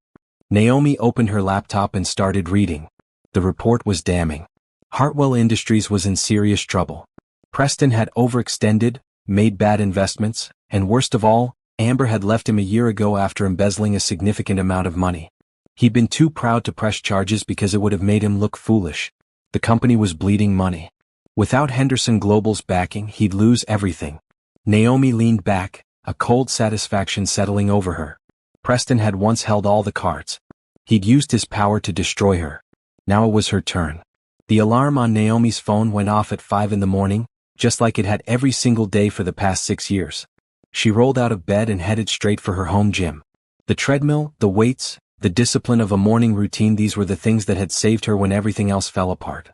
Naomi opened her laptop and started reading. The report was damning. Hartwell Industries was in serious trouble. Preston had overextended, made bad investments, and worst of all, Amber had left him a year ago after embezzling a significant amount of money. He'd been too proud to press charges because it would have made him look foolish. The company was bleeding money. Without Henderson Global's backing, he'd lose everything. Naomi leaned back, a cold satisfaction settling over her. Preston had once held all the cards. He'd used his power to destroy her. Now it was her turn. The alarm on Naomi's phone went off at 5 in the morning, just like it had every single day for the past 6 years. She rolled out of bed and headed straight for her home gym. The treadmill, the weights, the discipline of a morning routine, these were the things that had saved her when everything else fell apart.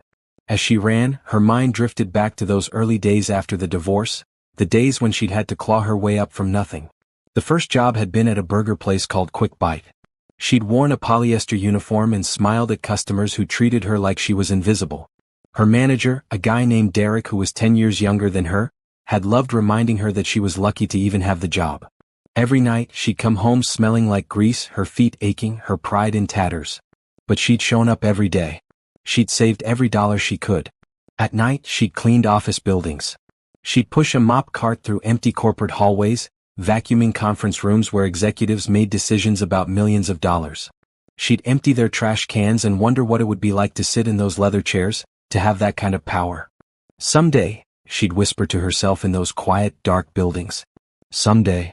As she ran, her mind drifted back to those early days after the divorce, the days when she'd had to claw her way up from nothing. The first job had been at a burger place called Quick Bite. She'd worn a polyester uniform and smiled at customers who treated her like she was invisible. Her manager, a guy named Derek who was 10 years younger than her, had loved reminding her that she was lucky to even have the job. Every night, she'd come home smelling like grease, her feet aching, her pride in tatters. But she'd shown up every day. She'd saved every dollar she could. At night, she'd cleaned office buildings. She'd push a mop cart through empty corporate hallways, vacuuming conference rooms where executives made decisions about millions of dollars. She'd empty their trash cans and wonder what it would be like to sit in those leather chairs, to have that kind of power. Someday, she'd whisper to herself in those quiet, dark buildings. Someday.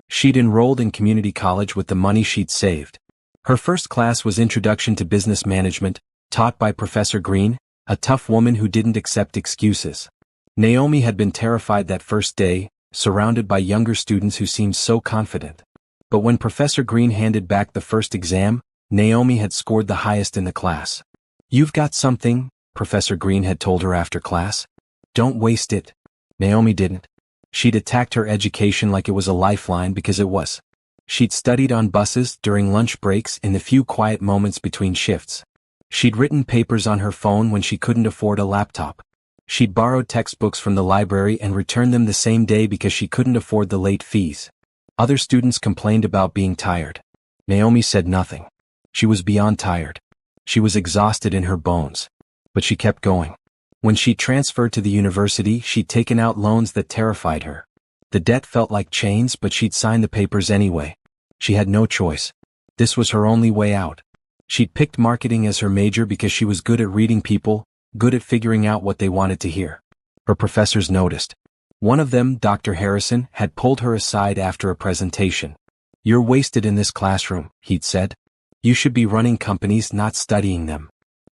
She'd enrolled in community college with the money she'd saved. Her first class was Introduction to Business Management, taught by Professor Green, a tough woman who didn't accept excuses. Naomi had been terrified that first day, surrounded by younger students who seemed so confident. But when Professor Green handed back the first exam, Naomi had scored the highest in the class. "You've got something," Professor Green had told her after class. "Don't waste it." Naomi didn't. She'd attacked her education like it was a lifeline because it was. She'd studied on buses, during lunch breaks, in the few quiet moments between shifts. She'd written papers on her phone when she couldn't afford a laptop. She'd borrowed textbooks from the library and returned them the same day because she couldn't afford the late fees. Other students complained about being tired. Naomi said nothing. She was beyond tired. She was exhausted in her bones. But she kept going. When she transferred to the university, she'd taken out loans that terrified her. The debt felt like chains, but she'd signed the papers anyway. She had no choice. This was her only way out. She'd picked marketing as her major because she was good at reading people, good at figuring out what they wanted to hear. Her professors noticed. One of them, Dr. Harrison, had pulled her aside after a presentation. "You're wasted in this classroom," he'd said. "You should be running companies, not studying them."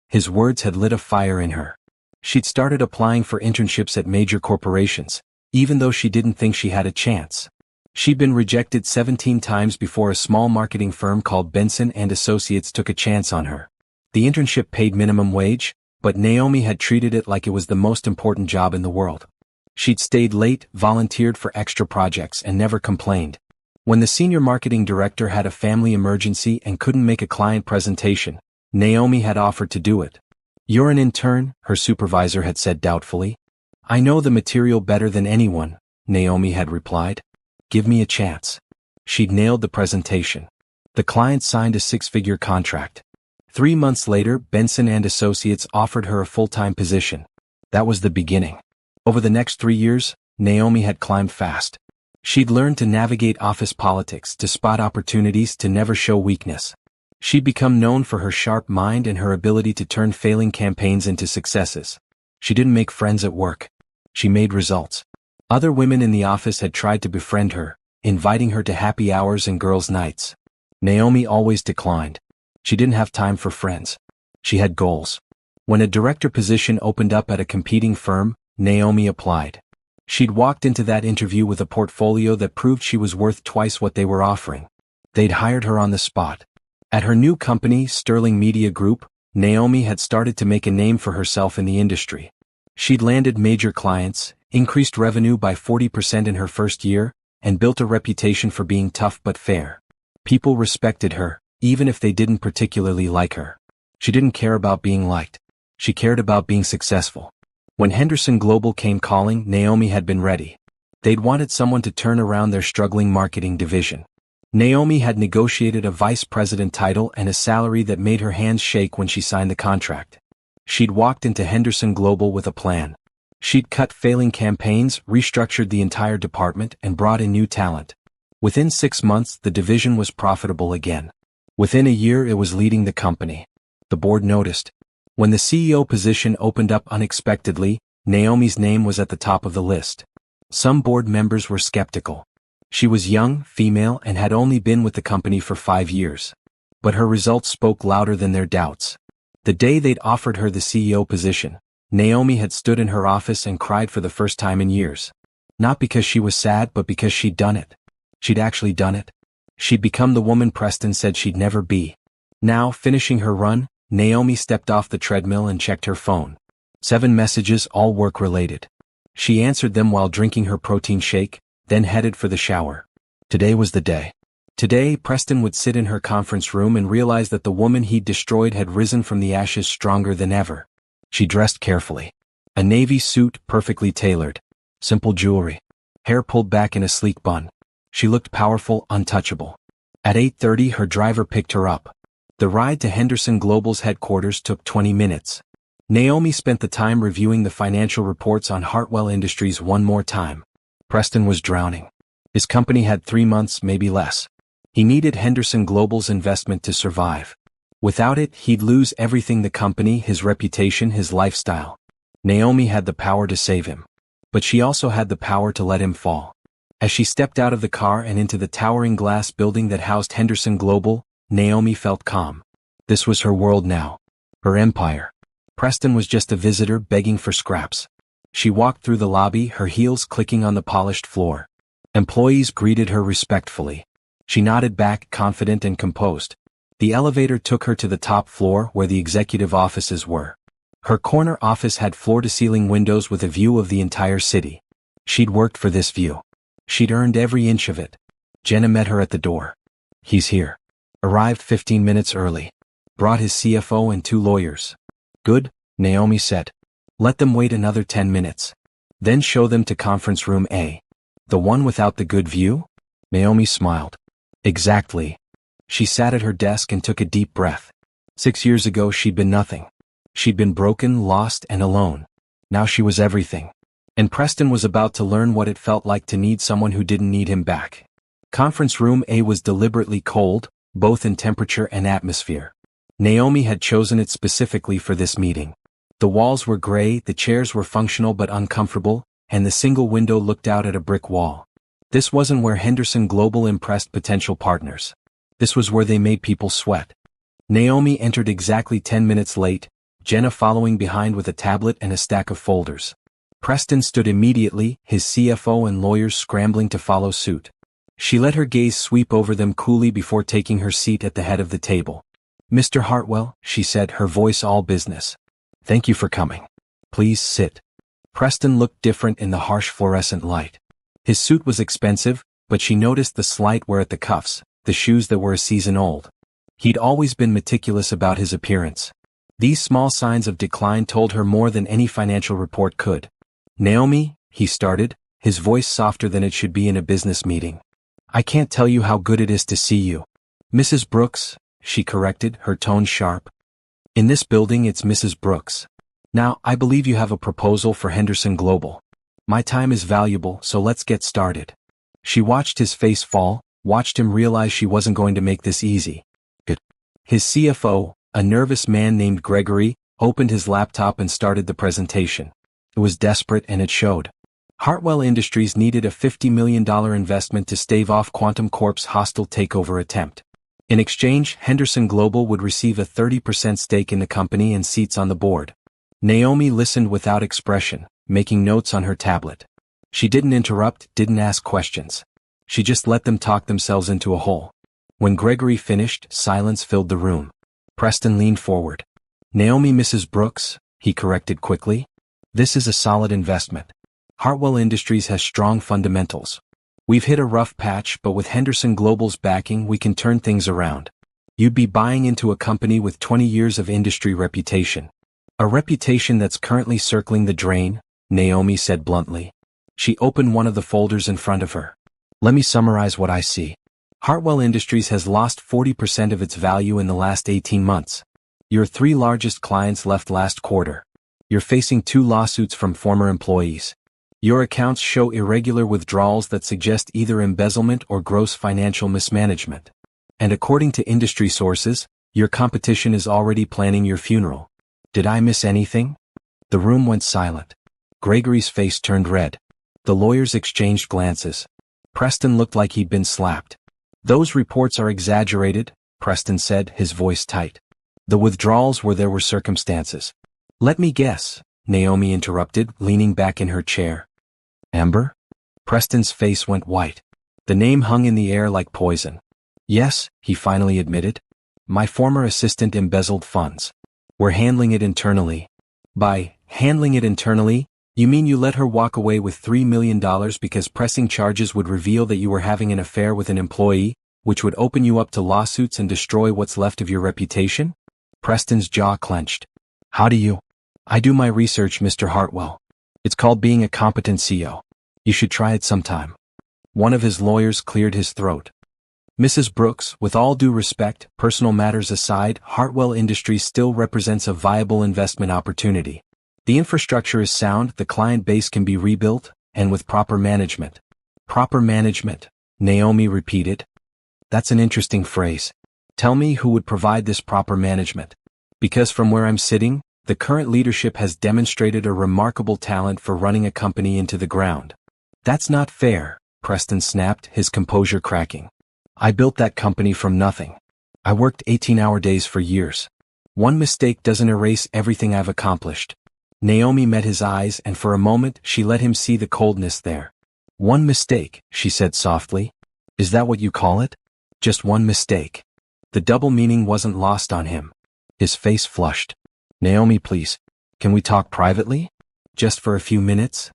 His words had lit a fire in her. She'd started applying for internships at major corporations, even though she didn't think she had a chance. She'd been rejected 17 times before a small marketing firm called Benson and Associates took a chance on her. The internship paid minimum wage, but Naomi had treated it like it was the most important job in the world. She'd stayed late, volunteered for extra projects, and never complained. When the senior marketing director had a family emergency and couldn't make a client presentation, Naomi had offered to do it. "You're an intern," her supervisor had said doubtfully. "I know the material better than anyone," Naomi had replied. "Give me a chance." She'd nailed the presentation. The client signed a 6-figure contract. 3 months later, Benson and Associates offered her a full-time position. That was the beginning. Over the next 3 years, Naomi had climbed fast. She'd learned to navigate office politics, to spot opportunities, to never show weakness. She'd become known for her sharp mind and her ability to turn failing campaigns into successes. She didn't make friends at work. She made results. Other women in the office had tried to befriend her, inviting her to happy hours and girls' nights. Naomi always declined. She didn't have time for friends. She had goals. When a director position opened up at a competing firm, Naomi applied. She'd walked into that interview with a portfolio that proved she was worth twice what they were offering. They'd hired her on the spot. At her new company, Sterling Media Group, Naomi had started to make a name for herself in the industry. She'd landed major clients, increased revenue by 40% in her first year, and built a reputation for being tough but fair. People respected her, even if they didn't particularly like her. She didn't care about being liked. She cared about being successful. When Henderson Global came calling, Naomi had been ready. They'd wanted someone to turn around their struggling marketing division. Naomi had negotiated a vice president title and a salary that made her hands shake when she signed the contract. She'd walked into Henderson Global with a plan. She'd cut failing campaigns, restructured the entire department, and brought in new talent. Within 6 months, the division was profitable again. Within a year, it was leading the company. The board noticed. When the CEO position opened up unexpectedly, Naomi's name was at the top of the list. Some board members were skeptical. She was young, female, and had only been with the company for 5 years. But her results spoke louder than their doubts. The day they'd offered her the CEO position, Naomi had stood in her office and cried for the first time in years. Not because she was sad, but because she'd done it. She'd actually done it. She'd become the woman Preston said she'd never be. Now, finishing her run, Naomi stepped off the treadmill and checked her phone. 7 messages, all work-related. She answered them while drinking her protein shake, then headed for the shower. Today was the day. Today, Preston would sit in her conference room and realize that the woman he'd destroyed had risen from the ashes stronger than ever. She dressed carefully. A navy suit, perfectly tailored. Simple jewelry. Hair pulled back in a sleek bun. She looked powerful, untouchable. At 8:30, her driver picked her up. The ride to Henderson Global's headquarters took 20 minutes. Naomi spent the time reviewing the financial reports on Hartwell Industries one more time. Preston was drowning. His company had 3 months, maybe less. He needed Henderson Global's investment to survive. Without it, he'd lose everything: the company, his reputation, his lifestyle. Naomi had the power to save him. But she also had the power to let him fall. As she stepped out of the car and into the towering glass building that housed Henderson Global, Naomi felt calm. This was her world now. Her empire. Preston was just a visitor begging for scraps. She walked through the lobby, her heels clicking on the polished floor. Employees greeted her respectfully. She nodded back, confident and composed. The elevator took her to the top floor where the executive offices were. Her corner office had floor-to-ceiling windows with a view of the entire city. She'd worked for this view. She'd earned every inch of it. Jenna met her at the door. He's here. Arrived 15 minutes early. Brought his CFO and 2 lawyers. Good, Naomi said. Let them wait another 10 minutes. Then show them to conference room A. The one without the good view? Naomi smiled. Exactly. She sat at her desk and took a deep breath. 6 years ago she'd been nothing. She'd been broken, lost, and alone. Now she was everything. And Preston was about to learn what it felt like to need someone who didn't need him back. Conference room A was deliberately cold, both in temperature and atmosphere. Naomi had chosen it specifically for this meeting. The walls were gray, the chairs were functional but uncomfortable, and the single window looked out at a brick wall. This wasn't where Henderson Global impressed potential partners. This was where they made people sweat. Naomi entered exactly 10 minutes late, Jenna following behind with a tablet and a stack of folders. Preston stood immediately, his CFO and lawyers scrambling to follow suit. She let her gaze sweep over them coolly before taking her seat at the head of the table. Mr. Hartwell, she said, her voice all business. Thank you for coming. Please sit. Preston looked different in the harsh fluorescent light. His suit was expensive, but she noticed the slight wear at the cuffs, the shoes that were a season old. He'd always been meticulous about his appearance. These small signs of decline told her more than any financial report could. Naomi, he started, his voice softer than it should be in a business meeting. I can't tell you how good it is to see you. Mrs. Brooks, she corrected, her tone sharp. In this building it's Mrs. Brooks. Now, I believe you have a proposal for Henderson Global. My time is valuable, so let's get started. She watched his face fall, watched him realize she wasn't going to make this easy. Good. His CFO, a nervous man named Gregory, opened his laptop and started the presentation. It was desperate and it showed. Hartwell Industries needed a $50 million investment to stave off Quantum Corp's hostile takeover attempt. In exchange, Henderson Global would receive a 30% stake in the company and seats on the board. Naomi listened without expression, making notes on her tablet. She didn't interrupt, didn't ask questions. She just let them talk themselves into a hole. When Gregory finished, silence filled the room. Preston leaned forward. Naomi, Mrs. Brooks, he corrected quickly. This is a solid investment. Hartwell Industries has strong fundamentals. We've hit a rough patch, but with Henderson Global's backing we can turn things around. You'd be buying into a company with 20 years of industry reputation. A reputation that's currently circling the drain, Naomi said bluntly. She opened one of the folders in front of her. Let me summarize what I see. Hartwell Industries has lost 40% of its value in the last 18 months. Your 3 largest clients left last quarter. You're facing 2 lawsuits from former employees. Your accounts show irregular withdrawals that suggest either embezzlement or gross financial mismanagement. And according to industry sources, your competition is already planning your funeral. Did I miss anything? The room went silent. Gregory's face turned red. The lawyers exchanged glances. Preston looked like he'd been slapped. Those reports are exaggerated, Preston said, his voice tight. The withdrawals were there were circumstances. Let me guess, Naomi interrupted, leaning back in her chair. Amber? Preston's face went white. The name hung in the air like poison. Yes, he finally admitted. My former assistant embezzled funds. We're handling it internally. By handling it internally, you mean you let her walk away with $3 million because pressing charges would reveal that you were having an affair with an employee, which would open you up to lawsuits and destroy what's left of your reputation? Preston's jaw clenched. How do you? I do my research, Mr. Hartwell. It's called being a competent CEO. You should try it sometime. One of his lawyers cleared his throat. Mrs. Brooks, with all due respect, personal matters aside, Hartwell Industries still represents a viable investment opportunity. The infrastructure is sound, the client base can be rebuilt, and with proper management. Proper management, Naomi repeated. That's an interesting phrase. Tell me who would provide this proper management. Because from where I'm sitting, the current leadership has demonstrated a remarkable talent for running a company into the ground. That's not fair, Preston snapped, his composure cracking. I built that company from nothing. I worked 18-hour days for years. One mistake doesn't erase everything I've accomplished. Naomi met his eyes, and for a moment she let him see the coldness there. One mistake, she said softly. Is that what you call it? Just one mistake. The double meaning wasn't lost on him. His face flushed. Naomi, please, can we talk privately? Just for a few minutes?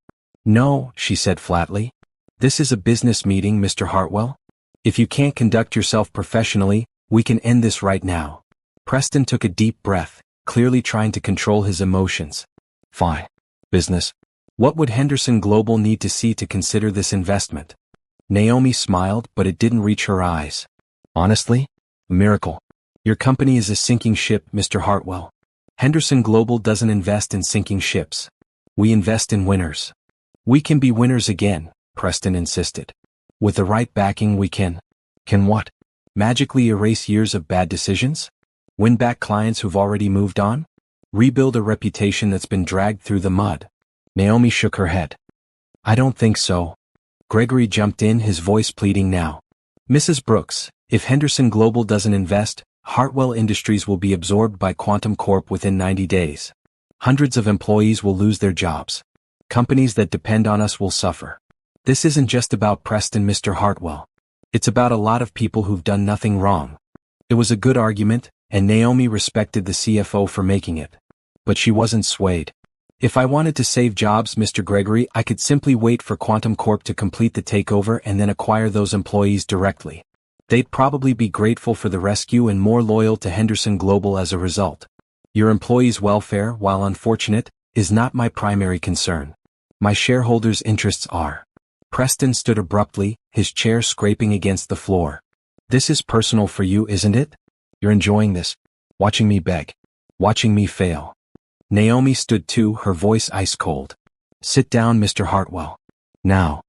No, she said flatly. This is a business meeting, Mr. Hartwell. If you can't conduct yourself professionally, we can end this right now. Preston took a deep breath, clearly trying to control his emotions. Fine. Business. What would Henderson Global need to see to consider this investment? Naomi smiled, but it didn't reach her eyes. Honestly? A miracle. Your company is a sinking ship, Mr. Hartwell. Henderson Global doesn't invest in sinking ships. We invest in winners. We can be winners again, Preston insisted. With the right backing we can. Can what? Magically erase years of bad decisions? Win back clients who've already moved on? Rebuild a reputation that's been dragged through the mud? Naomi shook her head. I don't think so. Gregory jumped in, his voice pleading now. Mrs. Brooks, if Henderson Global doesn't invest, Hartwell Industries will be absorbed by Quantum Corp within 90 days. Hundreds of employees will lose their jobs. Companies that depend on us will suffer. This isn't just about Preston, Mr. Hartwell. It's about a lot of people who've done nothing wrong. It was a good argument, and Naomi respected the CFO for making it. But she wasn't swayed. If I wanted to save jobs, Mr. Gregory, I could simply wait for Quantum Corp to complete the takeover and then acquire those employees directly. They'd probably be grateful for the rescue and more loyal to Henderson Global as a result. Your employees' welfare, while unfortunate, is not my primary concern. My shareholders' interests are. Preston stood abruptly, his chair scraping against the floor. This is personal for you, isn't it? You're enjoying this. Watching me beg. Watching me fail. Naomi stood too, her voice ice cold. Sit down, Mr. Hartwell. Now.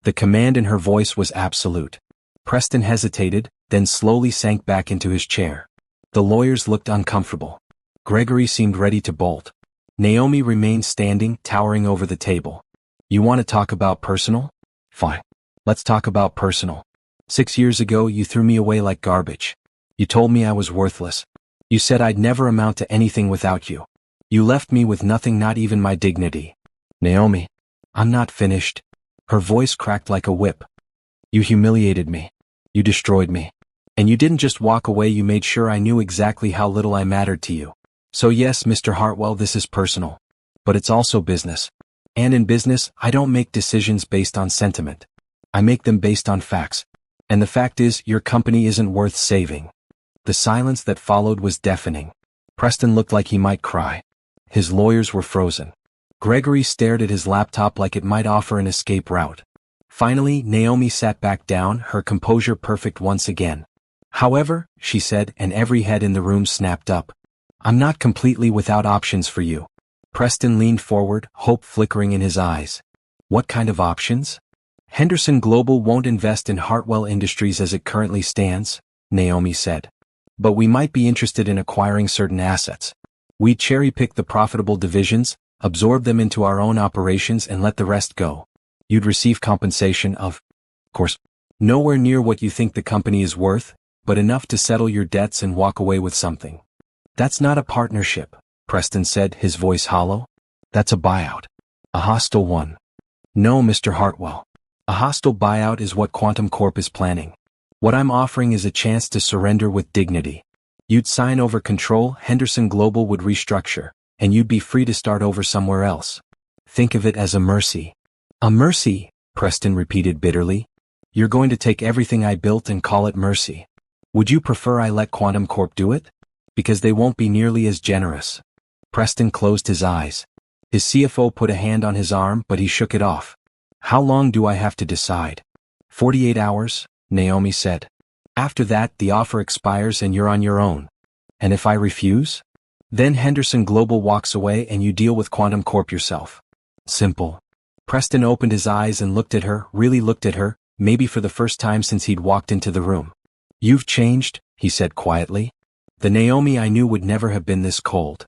The command in her voice was absolute. Preston hesitated, then slowly sank back into his chair. The lawyers looked uncomfortable. Gregory seemed ready to bolt. Naomi remained standing, towering over the table. You want to talk about personal? Fine. Let's talk about personal. 6 years ago you threw me away like garbage. You told me I was worthless. You said I'd never amount to anything without you. You left me with nothing, not even my dignity. Naomi, I'm not finished. Her voice cracked like a whip. You humiliated me. You destroyed me. And you didn't just walk away, you made sure I knew exactly how little I mattered to you. So yes, Mr. Hartwell, this is personal. But it's also business. And in business, I don't make decisions based on sentiment. I make them based on facts. And the fact is, your company isn't worth saving. The silence that followed was deafening. Preston looked like he might cry. His lawyers were frozen. Gregory stared at his laptop like it might offer an escape route. Finally, Naomi sat back down, her composure perfect once again. However, she said, and every head in the room snapped up. I'm not completely without options for you. Preston leaned forward, hope flickering in his eyes. What kind of options? Henderson Global won't invest in Hartwell Industries as it currently stands, Naomi said. But we might be interested in acquiring certain assets. We cherry-pick the profitable divisions, absorb them into our own operations and let the rest go. You'd receive compensation of course, nowhere near what you think the company is worth, but enough to settle your debts and walk away with something. That's not a partnership, Preston said, his voice hollow. That's a buyout. A hostile one. No, Mr. Hartwell. A hostile buyout is what Quantum Corp is planning. What I'm offering is a chance to surrender with dignity. You'd sign over control, Henderson Global would restructure, and you'd be free to start over somewhere else. Think of it as a mercy. A mercy, Preston repeated bitterly. You're going to take everything I built and call it mercy. Would you prefer I let Quantum Corp do it? Because they won't be nearly as generous. Preston closed his eyes. His CFO put a hand on his arm, but he shook it off. How long do I have to decide? 48 hours, Naomi said. After that, the offer expires and you're on your own. And if I refuse? Then Henderson Global walks away and you deal with Quantum Corp yourself. Simple. Preston opened his eyes and looked at her, really looked at her, maybe for the first time since he'd walked into the room. You've changed, he said quietly. The Naomi I knew would never have been this cold.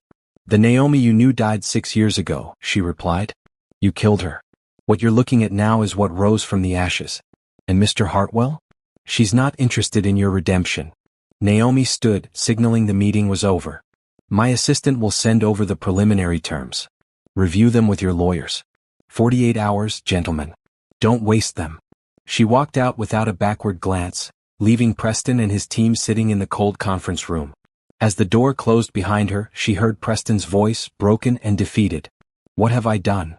The Naomi you knew died 6 years ago, she replied. You killed her. What you're looking at now is what rose from the ashes. And Mr. Hartwell? She's not interested in your redemption. Naomi stood, signaling the meeting was over. My assistant will send over the preliminary terms. Review them with your lawyers. 48 hours, gentlemen. Don't waste them. She walked out without a backward glance, leaving Preston and his team sitting in the cold conference room. As the door closed behind her, she heard Preston's voice, broken and defeated. What have I done?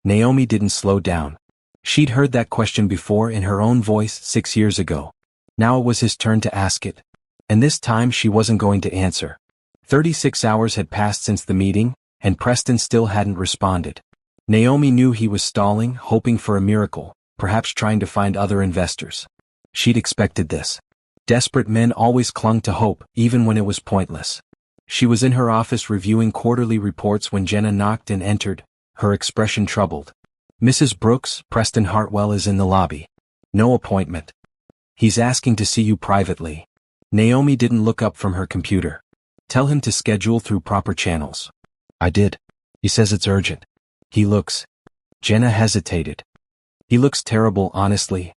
Naomi didn't slow down. She'd heard that question before in her own voice 6 years ago. Now it was his turn to ask it. And this time she wasn't going to answer. 36 hours had passed since the meeting, and Preston still hadn't responded. Naomi knew he was stalling, hoping for a miracle, perhaps trying to find other investors. She'd expected this. Desperate men always clung to hope, even when it was pointless. She was in her office reviewing quarterly reports when Jenna knocked and entered, her expression troubled. Mrs. Brooks, Preston Hartwell is in the lobby. No appointment. He's asking to see you privately. Naomi didn't look up from her computer. Tell him to schedule through proper channels. I did. He says it's urgent. He looks. Jenna hesitated. He looks terrible, honestly.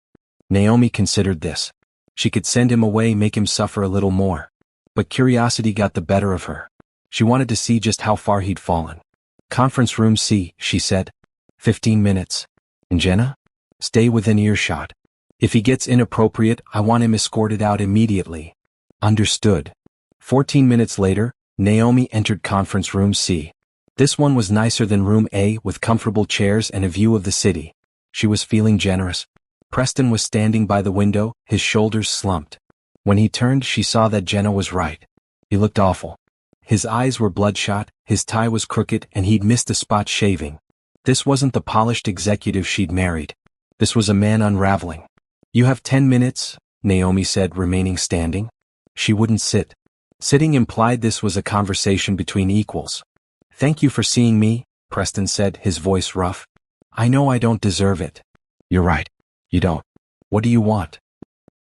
Naomi considered this. She could send him away, make him suffer a little more. But curiosity got the better of her. She wanted to see just how far he'd fallen. Conference room C, she said. 15 minutes. And Jenna? Stay within earshot. If he gets inappropriate, I want him escorted out immediately. Understood. 14 minutes later, Naomi entered conference room C. This one was nicer than room A, with comfortable chairs and a view of the city. She was feeling generous. Preston was standing by the window, his shoulders slumped. When he turned, she saw that Jenna was right. He looked awful. His eyes were bloodshot, his tie was crooked, and he'd missed a spot shaving. This wasn't the polished executive she'd married. This was a man unraveling. You have 10 minutes, Naomi said, remaining standing. She wouldn't sit. Sitting implied this was a conversation between equals. Thank you for seeing me, Preston said, his voice rough. I know I don't deserve it. You're right. You don't. What do you want?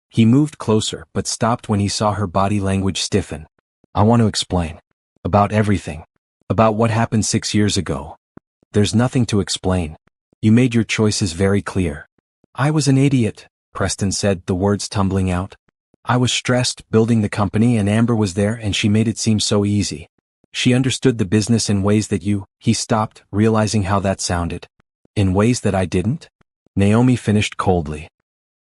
He moved closer, but stopped when he saw her body language stiffen. I want to explain. About everything. About what happened 6 years ago. There's nothing to explain. You made your choices very clear. I was an idiot, Preston said, the words tumbling out. I was stressed, building the company, and Amber was there and she made it seem so easy. She understood the business in ways that he stopped, realizing how that sounded. In ways that I didn't? Naomi finished coldly.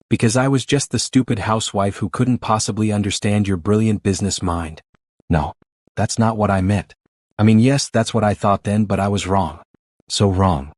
Because I was just the stupid housewife who couldn't possibly understand your brilliant business mind. No, that's not what I meant. I mean, yes, that's what I thought then, but I was wrong. So wrong.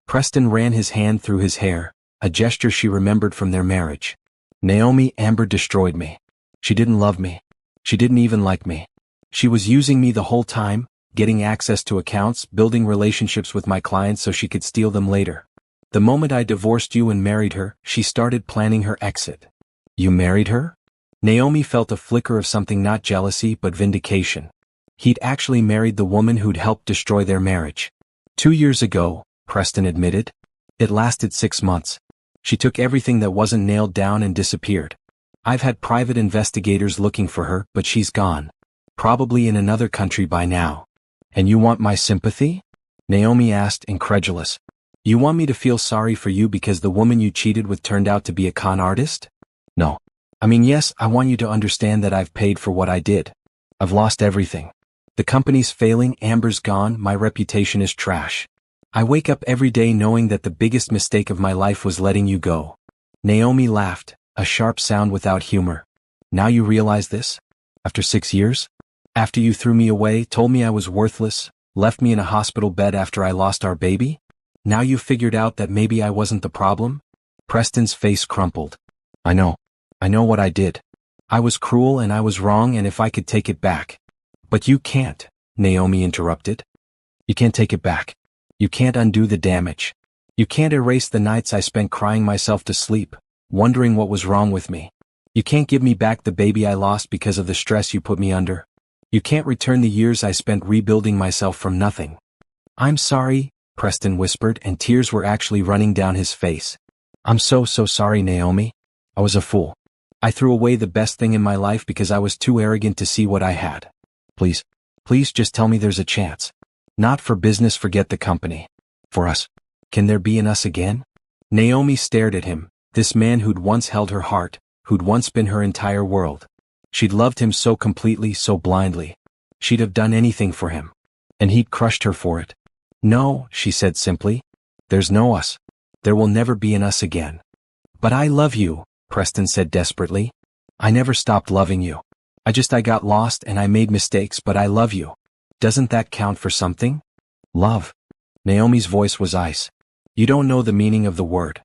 Preston ran his hand through his hair, a gesture she remembered from their marriage. Naomi, Amber destroyed me. She didn't love me. She didn't even like me. She was using me the whole time, getting access to accounts, building relationships with my clients so she could steal them later. The moment I divorced you and married her, she started planning her exit. You married her? Naomi felt a flicker of something, not jealousy but vindication. He'd actually married the woman who'd helped destroy their marriage. 2 years ago, Preston admitted. It lasted 6 months. She took everything that wasn't nailed down and disappeared. I've had private investigators looking for her, but she's gone. Probably in another country by now. And you want my sympathy? Naomi asked, incredulous. You want me to feel sorry for you because the woman you cheated with turned out to be a con artist? No. I mean, yes, I want you to understand that I've paid for what I did. I've lost everything. The company's failing, Amber's gone, my reputation is trash. I wake up every day knowing that the biggest mistake of my life was letting you go. Naomi laughed, a sharp sound without humor. Now you realize this? After 6 years? After you threw me away, told me I was worthless, left me in a hospital bed after I lost our baby? Now you figured out that maybe I wasn't the problem? Preston's face crumpled. I know what I did. I was cruel and I was wrong, and if I could take it back. But you can't, Naomi interrupted. You can't take it back. You can't undo the damage. You can't erase the nights I spent crying myself to sleep, wondering what was wrong with me. You can't give me back the baby I lost because of the stress you put me under. You can't return the years I spent rebuilding myself from nothing. I'm sorry, Preston whispered, and tears were actually running down his face. I'm so sorry, Naomi. I was a fool. I threw away the best thing in my life because I was too arrogant to see what I had. Please just tell me there's a chance. Not for business, forget the company. For us. Can there be an us again? Naomi stared at him, this man who'd once held her heart, who'd once been her entire world. She'd loved him so completely, so blindly. She'd have done anything for him. And he'd crushed her for it. No, she said simply. There's no us. There will never be an us again. But I love you, Preston said desperately. I never stopped loving you. I got lost and I made mistakes, but I love you. Doesn't that count for something? Love. Naomi's voice was ice. You don't know the meaning of the word.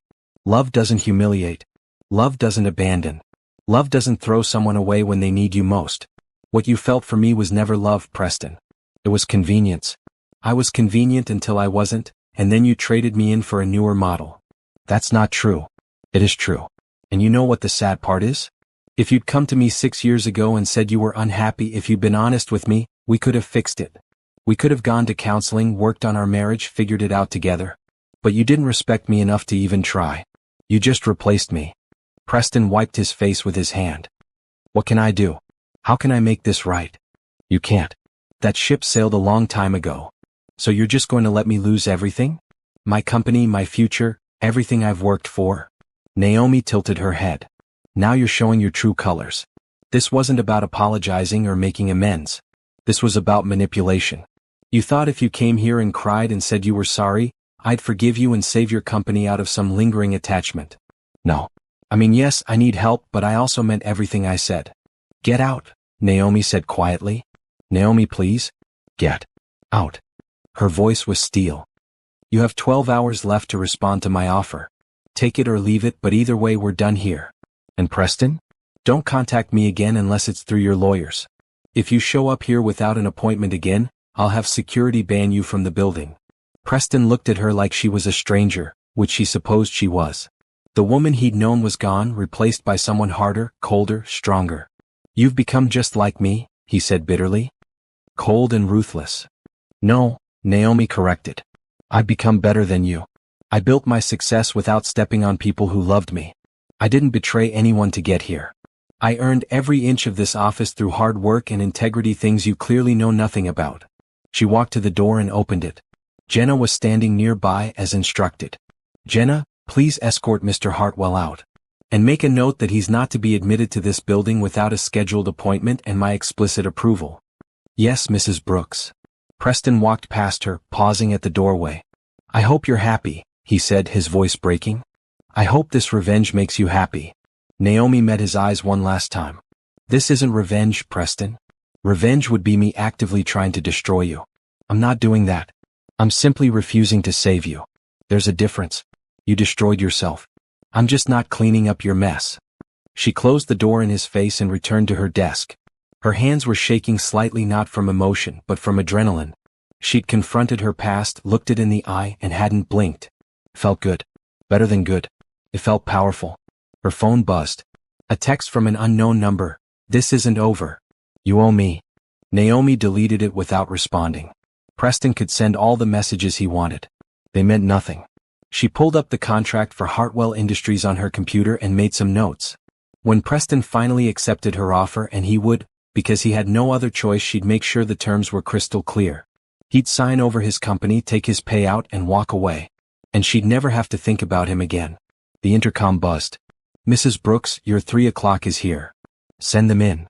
Love doesn't humiliate. Love doesn't abandon. Love doesn't throw someone away when they need you most. What you felt for me was never love, Preston. It was convenience. I was convenient until I wasn't, and then you traded me in for a newer model. That's not true. It is true. And you know what the sad part is? If you'd come to me 6 years ago and said you were unhappy, if you'd been honest with me, we could have fixed it. We could have gone to counseling, worked on our marriage, figured it out together. But you didn't respect me enough to even try. You just replaced me. Preston wiped his face with his hand. What can I do? How can I make this right? You can't. That ship sailed a long time ago. So you're just going to let me lose everything? My company, my future, everything I've worked for? Naomi tilted her head. Now you're showing your true colors. This wasn't about apologizing or making amends. This was about manipulation. You thought if you came here and cried and said you were sorry, I'd forgive you and save your company out of some lingering attachment. No. I mean, yes, I need help, but I also meant everything I said. Get out, Naomi said quietly. Naomi, please. Get out. Her voice was steel. You have 12 hours left to respond to my offer. Take it or leave it, but either way we're done here. And Preston? Don't contact me again unless it's through your lawyers. If you show up here without an appointment again, I'll have security ban you from the building. Preston looked at her like she was a stranger, which she supposed she was. The woman he'd known was gone, replaced by someone harder, colder, stronger. You've become just like me, he said bitterly. Cold and ruthless. No, Naomi corrected. I've become better than you. I built my success without stepping on people who loved me. I didn't betray anyone to get here. I earned every inch of this office through hard work and integrity, things you clearly know nothing about. She walked to the door and opened it. Jenna was standing nearby as instructed. Jenna, please escort Mr. Hartwell out. And make a note that he's not to be admitted to this building without a scheduled appointment and my explicit approval. Yes, Mrs. Brooks. Preston walked past her, pausing at the doorway. I hope you're happy, he said, his voice breaking. I hope this revenge makes you happy. Naomi met his eyes one last time. This isn't revenge, Preston. Revenge would be me actively trying to destroy you. I'm not doing that. I'm simply refusing to save you. There's a difference. You destroyed yourself. I'm just not cleaning up your mess. She closed the door in his face and returned to her desk. Her hands were shaking slightly, not from emotion, but from adrenaline. She'd confronted her past, looked it in the eye, and hadn't blinked. Felt good. Better than good. It felt powerful. Her phone buzzed. A text from an unknown number. This isn't over. You owe me. Naomi deleted it without responding. Preston could send all the messages he wanted. They meant nothing. She pulled up the contract for Hartwell Industries on her computer and made some notes. When Preston finally accepted her offer, and he would, because he had no other choice, she'd make sure the terms were crystal clear. He'd sign over his company, take his payout, and walk away. And she'd never have to think about him again. The intercom buzzed. Mrs. Brooks, your 3 o'clock is here. Send them in.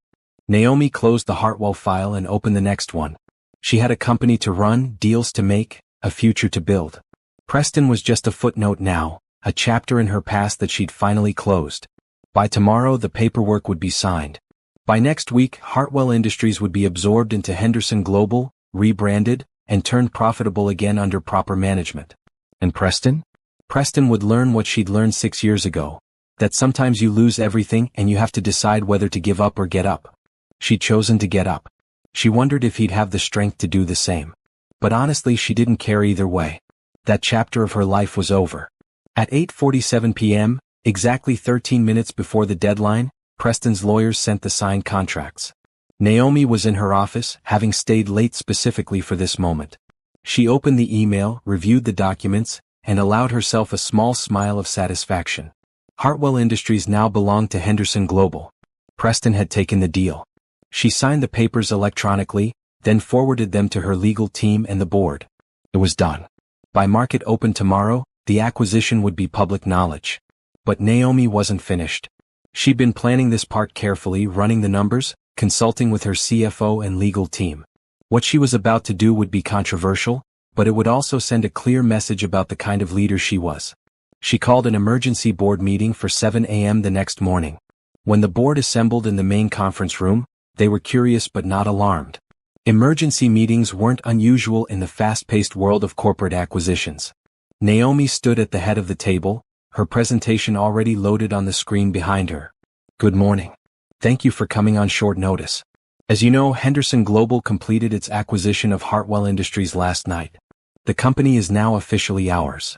Naomi closed the Hartwell file and opened the next one. She had a company to run, deals to make, a future to build. Preston was just a footnote now, a chapter in her past that she'd finally closed. By tomorrow the paperwork would be signed. By next week, Hartwell Industries would be absorbed into Henderson Global, rebranded, and turned profitable again under proper management. And Preston? Preston would learn what she'd learned 6 years ago, that sometimes you lose everything and you have to decide whether to give up or get up. She'd chosen to get up. She wondered if he'd have the strength to do the same. But honestly, she didn't care either way. That chapter of her life was over. At 8:47 p.m., exactly 13 minutes before the deadline, Preston's lawyers sent the signed contracts. Naomi was in her office, having stayed late specifically for this moment. She opened the email, reviewed the documents, and allowed herself a small smile of satisfaction. Hartwell Industries now belonged to Henderson Global. Preston had taken the deal. She signed the papers electronically, then forwarded them to her legal team and the board. It was done. By market open tomorrow, the acquisition would be public knowledge. But Naomi wasn't finished. She'd been planning this part carefully, running the numbers, consulting with her CFO and legal team. What she was about to do would be controversial, but it would also send a clear message about the kind of leader she was. She called an emergency board meeting for 7 a.m. the next morning. When the board assembled in the main conference room, they were curious but not alarmed. Emergency meetings weren't unusual in the fast-paced world of corporate acquisitions. Naomi stood at the head of the table, her presentation already loaded on the screen behind her. Good morning. Thank you for coming on short notice. As you know, Henderson Global completed its acquisition of Hartwell Industries last night. The company is now officially ours.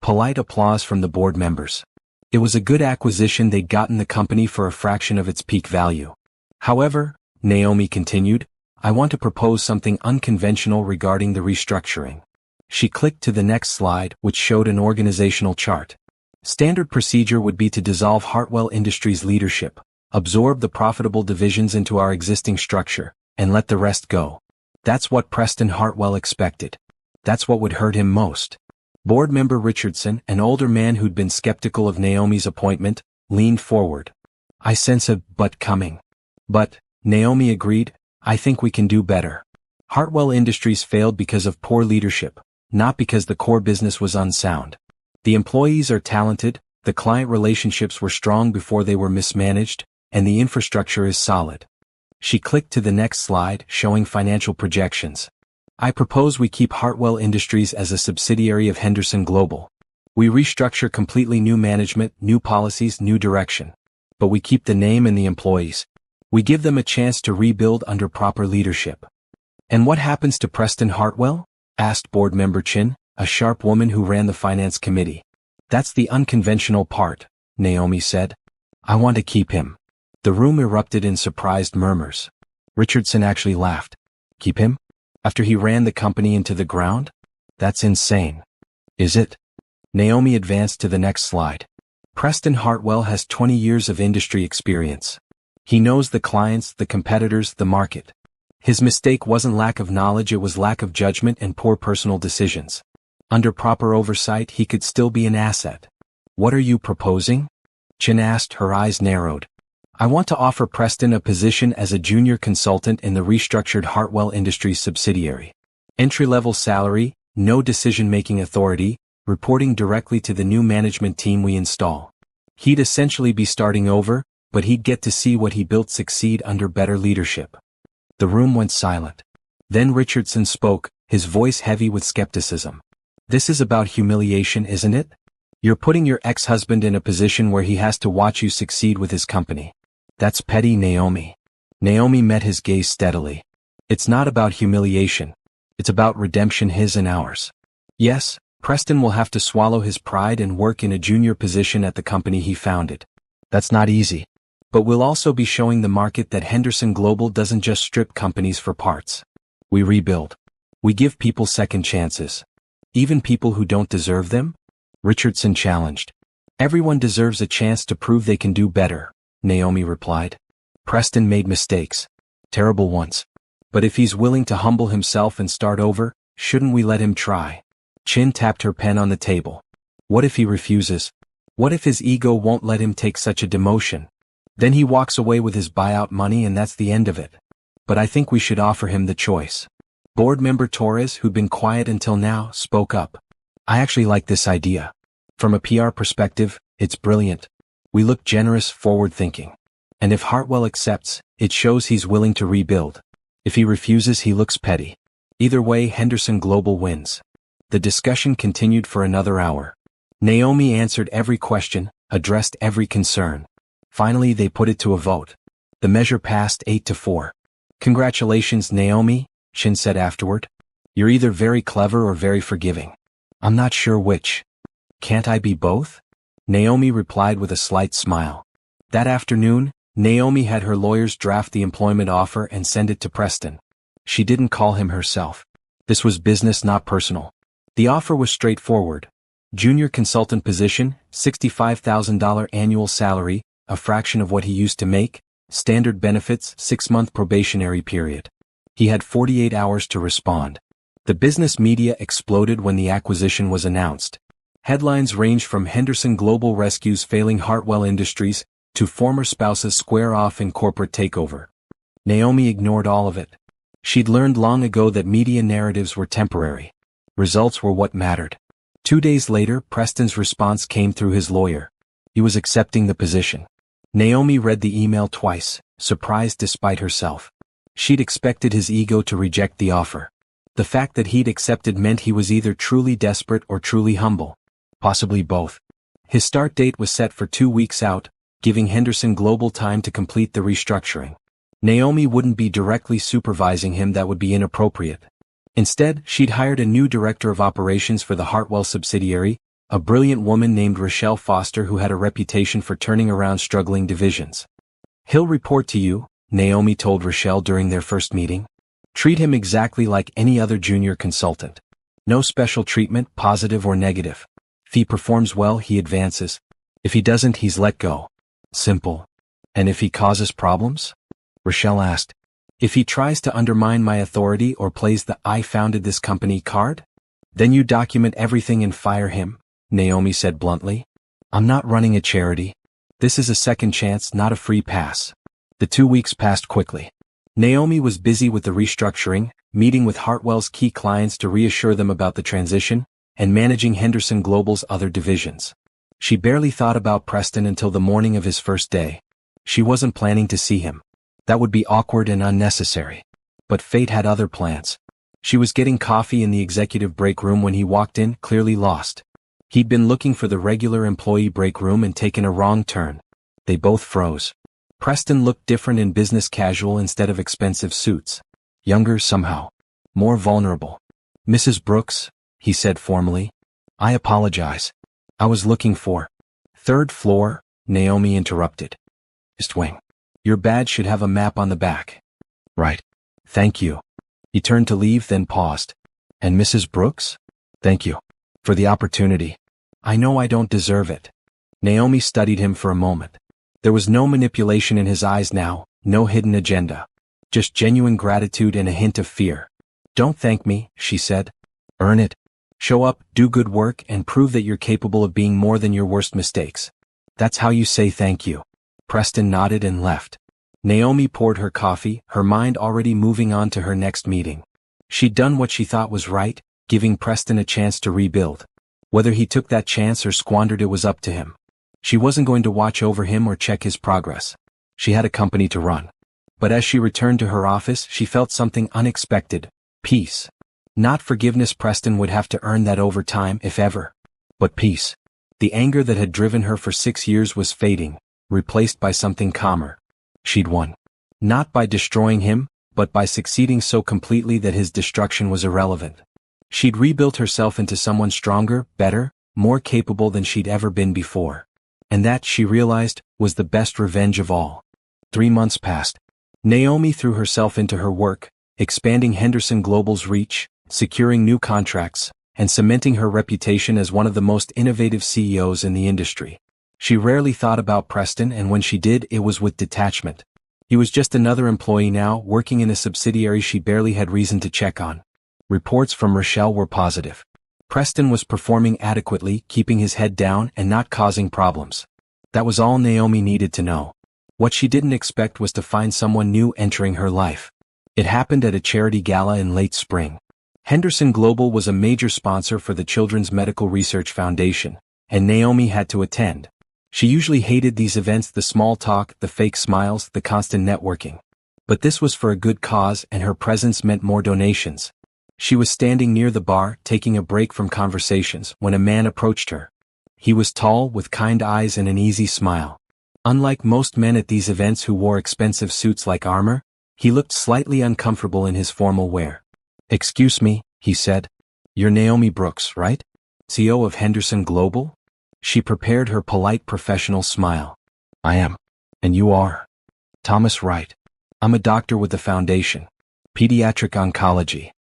Polite applause from the board members. It was a good acquisition. They'd gotten the company for a fraction of its peak value. However, Naomi continued, I want to propose something unconventional regarding the restructuring. She clicked to the next slide, which showed an organizational chart. Standard procedure would be to dissolve Hartwell Industries leadership, absorb the profitable divisions into our existing structure, and let the rest go. That's what Preston Hartwell expected. That's what would hurt him most. Board member Richardson, an older man who'd been skeptical of Naomi's appointment, leaned forward. I sense a but coming. But, Naomi agreed, I think we can do better. Hartwell Industries failed because of poor leadership, not because the core business was unsound. The employees are talented, the client relationships were strong before they were mismanaged, and the infrastructure is solid. She clicked to the next slide, showing financial projections. I propose we keep Hartwell Industries as a subsidiary of Henderson Global. We restructure completely new management, new policies, new direction. But we keep the name and the employees. We give them a chance to rebuild under proper leadership. And what happens to Preston Hartwell? Asked board member Chin, a sharp woman who ran the finance committee. That's the unconventional part, Naomi said. I want to keep him. The room erupted in surprised murmurs. Richardson actually laughed. Keep him? After he ran the company into the ground? That's insane. Is it? Naomi advanced to the next slide. Preston Hartwell has 20 years of industry experience. He knows the clients, the competitors, the market. His mistake wasn't lack of knowledge, it was lack of judgment and poor personal decisions. Under proper oversight, he could still be an asset. What are you proposing? Chin asked, her eyes narrowed. I want to offer Preston a position as a junior consultant in the restructured Hartwell Industries subsidiary. Entry-level salary, no decision-making authority, reporting directly to the new management team we install. He'd essentially be starting over, but he'd get to see what he built succeed under better leadership. The room went silent. Then Richardson spoke, his voice heavy with skepticism. This is about humiliation, isn't it? You're putting your ex-husband in a position where he has to watch you succeed with his company. That's petty, Naomi. Naomi met his gaze steadily. It's not about humiliation. It's about redemption, his and ours. Yes, Preston will have to swallow his pride and work in a junior position at the company he founded. That's not easy. But we'll also be showing the market that Henderson Global doesn't just strip companies for parts. We rebuild. We give people second chances. Even people who don't deserve them? Richardson challenged. Everyone deserves a chance to prove they can do better, Naomi replied. Preston made mistakes. Terrible ones. But if he's willing to humble himself and start over, shouldn't we let him try? Chin tapped her pen on the table. What if he refuses? What if his ego won't let him take such a demotion? Then he walks away with his buyout money and that's the end of it. But I think we should offer him the choice. Board member Torres, who'd been quiet until now, spoke up. I actually like this idea. From a PR perspective, it's brilliant. We look generous, forward-thinking. And if Hartwell accepts, it shows he's willing to rebuild. If he refuses, he looks petty. Either way, Henderson Global wins. The discussion continued for another hour. Naomi answered every question, addressed every concern. Finally, they put it to a vote. The measure passed 8-4. Congratulations, Naomi, Chin said afterward. You're either very clever or very forgiving. I'm not sure which. Can't I be both? Naomi replied with a slight smile. That afternoon, Naomi had her lawyers draft the employment offer and send it to Preston. She didn't call him herself. This was business, not personal. The offer was straightforward. Junior consultant position, $65,000 annual salary, a fraction of what he used to make, standard benefits, 6-month probationary period. He had 48 hours to respond. The business media exploded when the acquisition was announced. Headlines ranged from Henderson Global rescues failing Hartwell Industries to former spouses square off in corporate takeover. Naomi ignored all of it. She'd learned long ago that media narratives were temporary. Results were what mattered. 2 days later, Preston's response came through his lawyer. He was accepting the position. Naomi read the email twice, surprised despite herself. She'd expected his ego to reject the offer. The fact that he'd accepted meant he was either truly desperate or truly humble. Possibly both. His start date was set for 2 weeks out, giving Henderson Global time to complete the restructuring. Naomi wouldn't be directly supervising him, that would be inappropriate. Instead, she'd hired a new director of operations for the Hartwell subsidiary, a brilliant woman named Rochelle Foster who had a reputation for turning around struggling divisions. He'll report to you, Naomi told Rochelle during their first meeting. Treat him exactly like any other junior consultant. No special treatment, positive or negative. If he performs well, he advances. If he doesn't, he's let go. Simple. And if he causes problems? Rochelle asked. If he tries to undermine my authority or plays the "I founded this company" card? Then you document everything and fire him, Naomi said bluntly. I'm not running a charity. This is a second chance, not a free pass. The 2 weeks passed quickly. Naomi was busy with the restructuring, meeting with Hartwell's key clients to reassure them about the transition, and managing Henderson Global's other divisions. She barely thought about Preston until the morning of his first day. She wasn't planning to see him. That would be awkward and unnecessary. But fate had other plans. She was getting coffee in the executive break room when he walked in, clearly lost. He'd been looking for the regular employee break room and taken a wrong turn. They both froze. Preston looked different in business casual instead of expensive suits. Younger somehow. More vulnerable. Mrs. Brooks, he said formally. I apologize. I was looking for. Third floor, Naomi interrupted. East wing. Your badge should have a map on the back. Right. Thank you. He turned to leave, then paused. And Mrs. Brooks? Thank you. For the opportunity. I know I don't deserve it. Naomi studied him for a moment. There was no manipulation in his eyes now, no hidden agenda. Just genuine gratitude and a hint of fear. Don't thank me, she said. Earn it. Show up, do good work, and prove that you're capable of being more than your worst mistakes. That's how you say thank you. Preston nodded and left. Naomi poured her coffee, her mind already moving on to her next meeting. She'd done what she thought was right, giving Preston a chance to rebuild. Whether he took that chance or squandered it was up to him. She wasn't going to watch over him or check his progress. She had a company to run. But as she returned to her office, she felt something unexpected. Peace. Not forgiveness. Preston would have to earn that over time, if ever. But peace. The anger that had driven her for 6 years was fading, replaced by something calmer. She'd won. Not by destroying him, but by succeeding so completely that his destruction was irrelevant. She'd rebuilt herself into someone stronger, better, more capable than she'd ever been before. And that, she realized, was the best revenge of all. 3 months passed. Naomi threw herself into her work, expanding Henderson Global's reach, securing new contracts, and cementing her reputation as one of the most innovative CEOs in the industry. She rarely thought about Preston, and when she did, it was with detachment. He was just another employee now, working in a subsidiary she barely had reason to check on. Reports from Rochelle were positive. Preston was performing adequately, keeping his head down and not causing problems. That was all Naomi needed to know. What she didn't expect was to find someone new entering her life. It happened at a charity gala in late spring. Henderson Global was a major sponsor for the Children's Medical Research Foundation, and Naomi had to attend. She usually hated these events, the small talk, the fake smiles, the constant networking. But this was for a good cause, and her presence meant more donations. She was standing near the bar, taking a break from conversations, when a man approached her. He was tall, with kind eyes and an easy smile. Unlike most men at these events who wore expensive suits like armor, he looked slightly uncomfortable in his formal wear. "Excuse me," he said. "You're Naomi Brooks, right? CEO of Henderson Global?" She prepared her polite professional smile. "I am. And you are?" "Thomas Wright. I'm a doctor with the foundation. Pediatric oncology."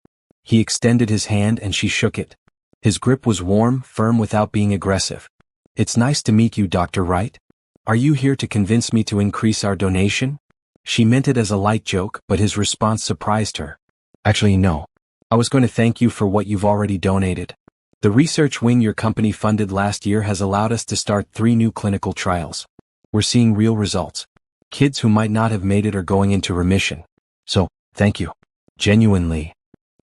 He extended his hand and she shook it. His grip was warm, firm without being aggressive. "It's nice to meet you, Dr. Wright. Are you here to convince me to increase our donation?" She meant it as a light joke, but his response surprised her. "Actually, no. I was going to thank you for what you've already donated. The research wing your company funded last year has allowed us to start 3 new clinical trials. We're seeing real results. Kids who might not have made it are going into remission. So, thank you. Genuinely."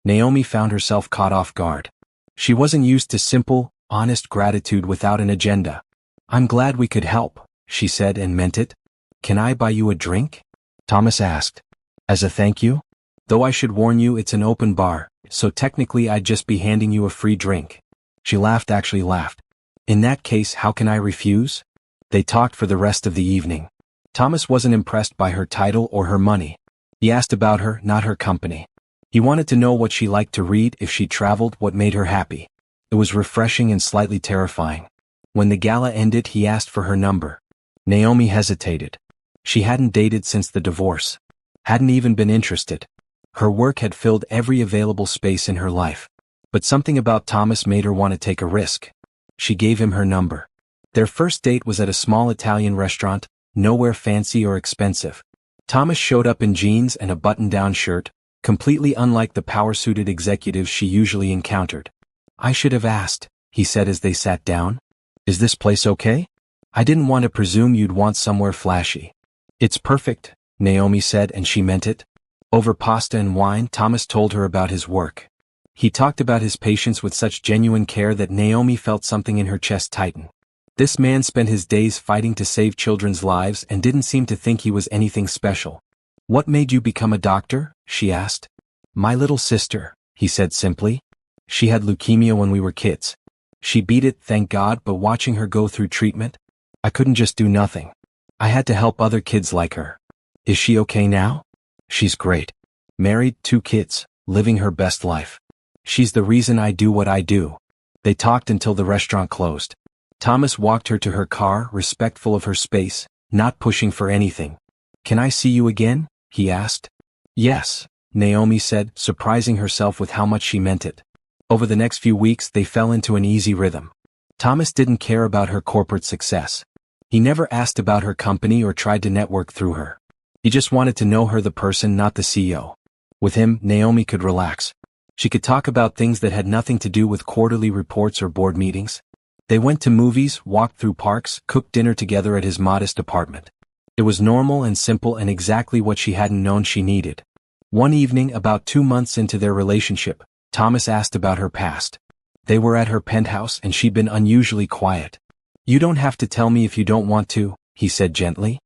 Naomi found herself caught off guard. She wasn't used to simple, honest gratitude without an agenda. "I'm glad we could help," she said, and meant it. "Can I buy you a drink?" Thomas asked. "As a thank you? Though I should warn you, it's an open bar, so technically I'd just be handing you a free drink." She laughed. "In that case, how can I refuse?" They talked for the rest of the evening. Thomas wasn't impressed by her title or her money. He asked about her, not her company. He wanted to know what she liked to read, if she traveled, what made her happy. It was refreshing and slightly terrifying. When the gala ended, he asked for her number. Naomi hesitated. She hadn't dated since the divorce. Hadn't even been interested. Her work had filled every available space in her life. But something about Thomas made her want to take a risk. She gave him her number. Their first date was at a small Italian restaurant, nowhere fancy or expensive. Thomas showed up in jeans and a button-down shirt, completely unlike the power-suited executives she usually encountered. "I should have asked," he said as they sat down. "Is this place okay? I didn't want to presume you'd want somewhere flashy." "It's perfect," Naomi said, and she meant it. Over pasta and wine, Thomas told her about his work. He talked about his patients with such genuine care that Naomi felt something in her chest tighten. This man spent his days fighting to save children's lives and didn't seem to think he was anything special. "What made you become a doctor?" she asked. "My little sister," he said simply. "She had leukemia when we were kids. She beat it, thank God, but watching her go through treatment, I couldn't just do nothing. I had to help other kids like her." "Is she okay now?" "She's great. Married, 2 kids, living her best life. She's the reason I do what I do." They talked until the restaurant closed. Thomas walked her to her car, respectful of her space, not pushing for anything. "Can I see you again?" he asked. "Yes," Naomi said, surprising herself with how much she meant it. Over the next few weeks, they fell into an easy rhythm. Thomas didn't care about her corporate success. He never asked about her company or tried to network through her. He just wanted to know her, the person, not the CEO. With him, Naomi could relax. She could talk about things that had nothing to do with quarterly reports or board meetings. They went to movies, walked through parks, cooked dinner together at his modest apartment. It was normal and simple and exactly what she hadn't known she needed. One evening, about 2 months into their relationship, Thomas asked about her past. They were at her penthouse and she'd been unusually quiet. "You don't have to tell me if you don't want to," he said gently.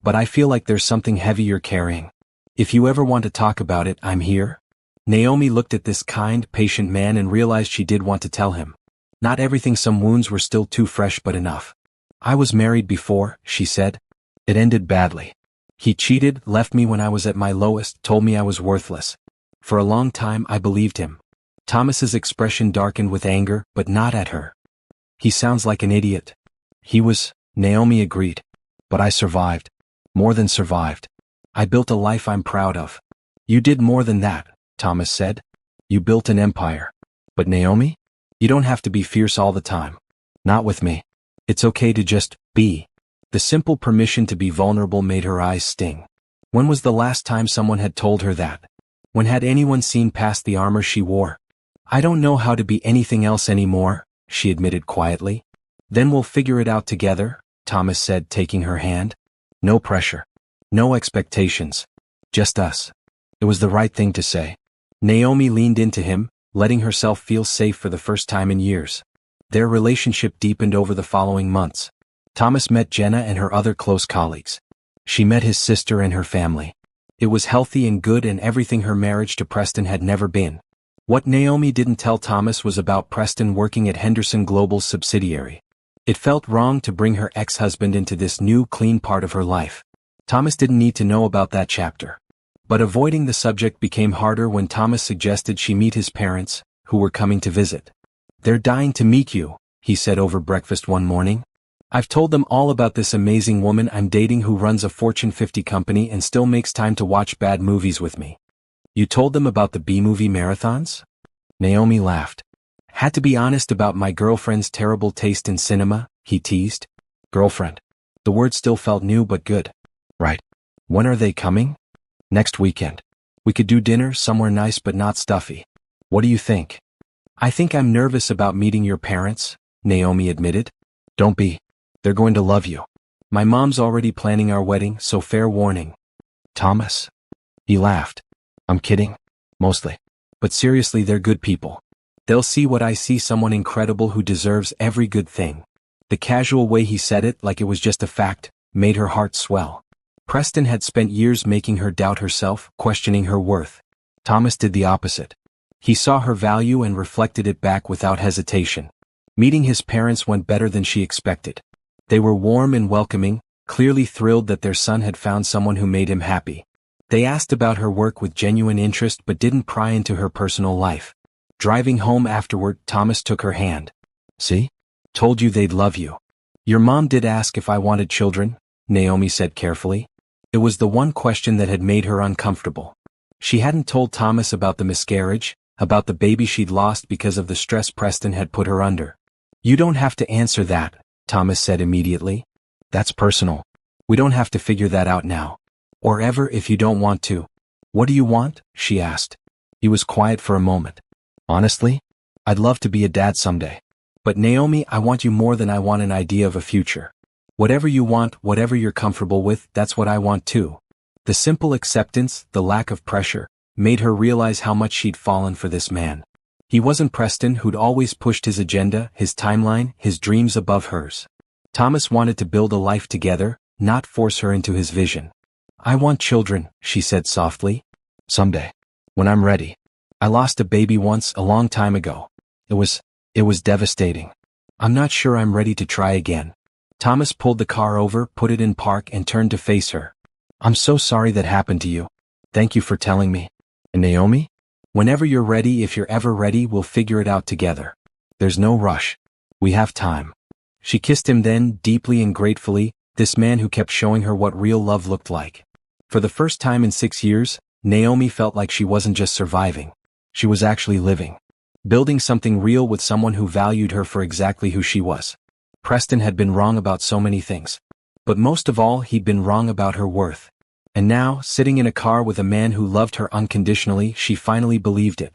"But I feel like there's something heavy you're carrying. If you ever want to talk about it, I'm here." Naomi looked at this kind, patient man and realized she did want to tell him. Not everything, some wounds were still too fresh, but enough. "I was married before," she said. "It ended badly. He cheated, left me when I was at my lowest, told me I was worthless. For a long time I believed him. Thomas's expression darkened with anger, but not at her. He sounds like an idiot. Naomi agreed. But I survived. More than survived. I built a life I'm proud of. You did more than that, Thomas said. You built an empire. But Naomi? You don't have to be fierce all the time. Not with me. It's okay to just be. The simple permission to be vulnerable made her eyes sting. When was the last time someone had told her that? When had anyone seen past the armor she wore? I don't know how to be anything else anymore, she admitted quietly. Then we'll figure it out together, Thomas said, taking her hand. No pressure. No expectations. Just us. It was the right thing to say. Naomi leaned into him, letting herself feel safe for the first time in years. Their relationship deepened over the following months. Thomas met Jenna and her other close colleagues. She met his sister and her family. It was healthy and good and everything her marriage to Preston had never been. What Naomi didn't tell Thomas was about Preston working at Henderson Global's subsidiary. It felt wrong to bring her ex-husband into this new, clean part of her life. Thomas didn't need to know about that chapter. But avoiding the subject became harder when Thomas suggested she meet his parents, who were coming to visit. They're dying to meet you, he said over breakfast one morning. I've told them all about this amazing woman I'm dating who runs a Fortune 50 company and still makes time to watch bad movies with me. You told them about the B-movie marathons? Naomi laughed. Had to be honest about my girlfriend's terrible taste in cinema, he teased. Girlfriend. The word still felt new but good. Right. When are they coming? Next weekend. We could do dinner somewhere nice but not stuffy. What do you think? I think I'm nervous about meeting your parents, Naomi admitted. Don't be. They're going to love you. My mom's already planning our wedding, so fair warning. Thomas. He laughed. I'm kidding. Mostly. But seriously, they're good people. They'll see what I see, someone incredible who deserves every good thing. The casual way he said it, like it was just a fact, made her heart swell. Preston had spent years making her doubt herself, questioning her worth. Thomas did the opposite. He saw her value and reflected it back without hesitation. Meeting his parents went better than she expected. They were warm and welcoming, clearly thrilled that their son had found someone who made him happy. They asked about her work with genuine interest but didn't pry into her personal life. Driving home afterward, Thomas took her hand. See? Told you they'd love you. Your mom did ask if I wanted children, Naomi said carefully. It was the one question that had made her uncomfortable. She hadn't told Thomas about the miscarriage, about the baby she'd lost because of the stress Preston had put her under. You don't have to answer that, Thomas said immediately. That's personal. We don't have to figure that out now. Or ever if you don't want to. What do you want? She asked. He was quiet for a moment. Honestly, I'd love to be a dad someday. But Naomi, I want you more than I want an idea of a future. Whatever you want, whatever you're comfortable with, that's what I want too. The simple acceptance, the lack of pressure, made her realize how much she'd fallen for this man. He wasn't Preston, who'd always pushed his agenda, his timeline, his dreams above hers. Thomas wanted to build a life together, not force her into his vision. I want children, she said softly. Someday. When I'm ready. I lost a baby once, a long time ago. It was devastating. I'm not sure I'm ready to try again. Thomas pulled the car over, put it in park and turned to face her. I'm so sorry that happened to you. Thank you for telling me. And Naomi? Whenever you're ready, if you're ever ready, we'll figure it out together. There's no rush. We have time. She kissed him then, deeply and gratefully, this man who kept showing her what real love looked like. For the first time in 6 years, Naomi felt like she wasn't just surviving. She was actually living. Building something real with someone who valued her for exactly who she was. Preston had been wrong about so many things. But most of all, he'd been wrong about her worth. And now, sitting in a car with a man who loved her unconditionally, she finally believed it.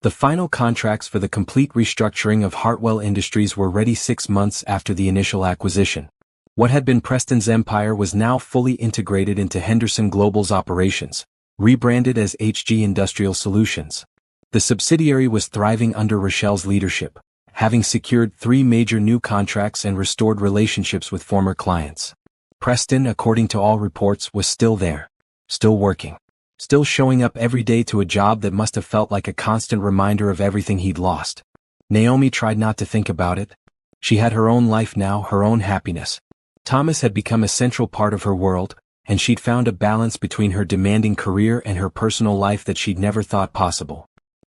The final contracts for the complete restructuring of Hartwell Industries were ready 6 months after the initial acquisition. What had been Preston's empire was now fully integrated into Henderson Global's operations, rebranded as HG Industrial Solutions. The subsidiary was thriving under Rochelle's leadership, having secured 3 major new contracts and restored relationships with former clients. Preston, according to all reports, was still there, still working, still showing up every day to a job that must have felt like a constant reminder of everything he'd lost. Naomi tried not to think about it. She had her own life now, her own happiness. Thomas had become a central part of her world, and she'd found a balance between her demanding career and her personal life that she'd never thought possible.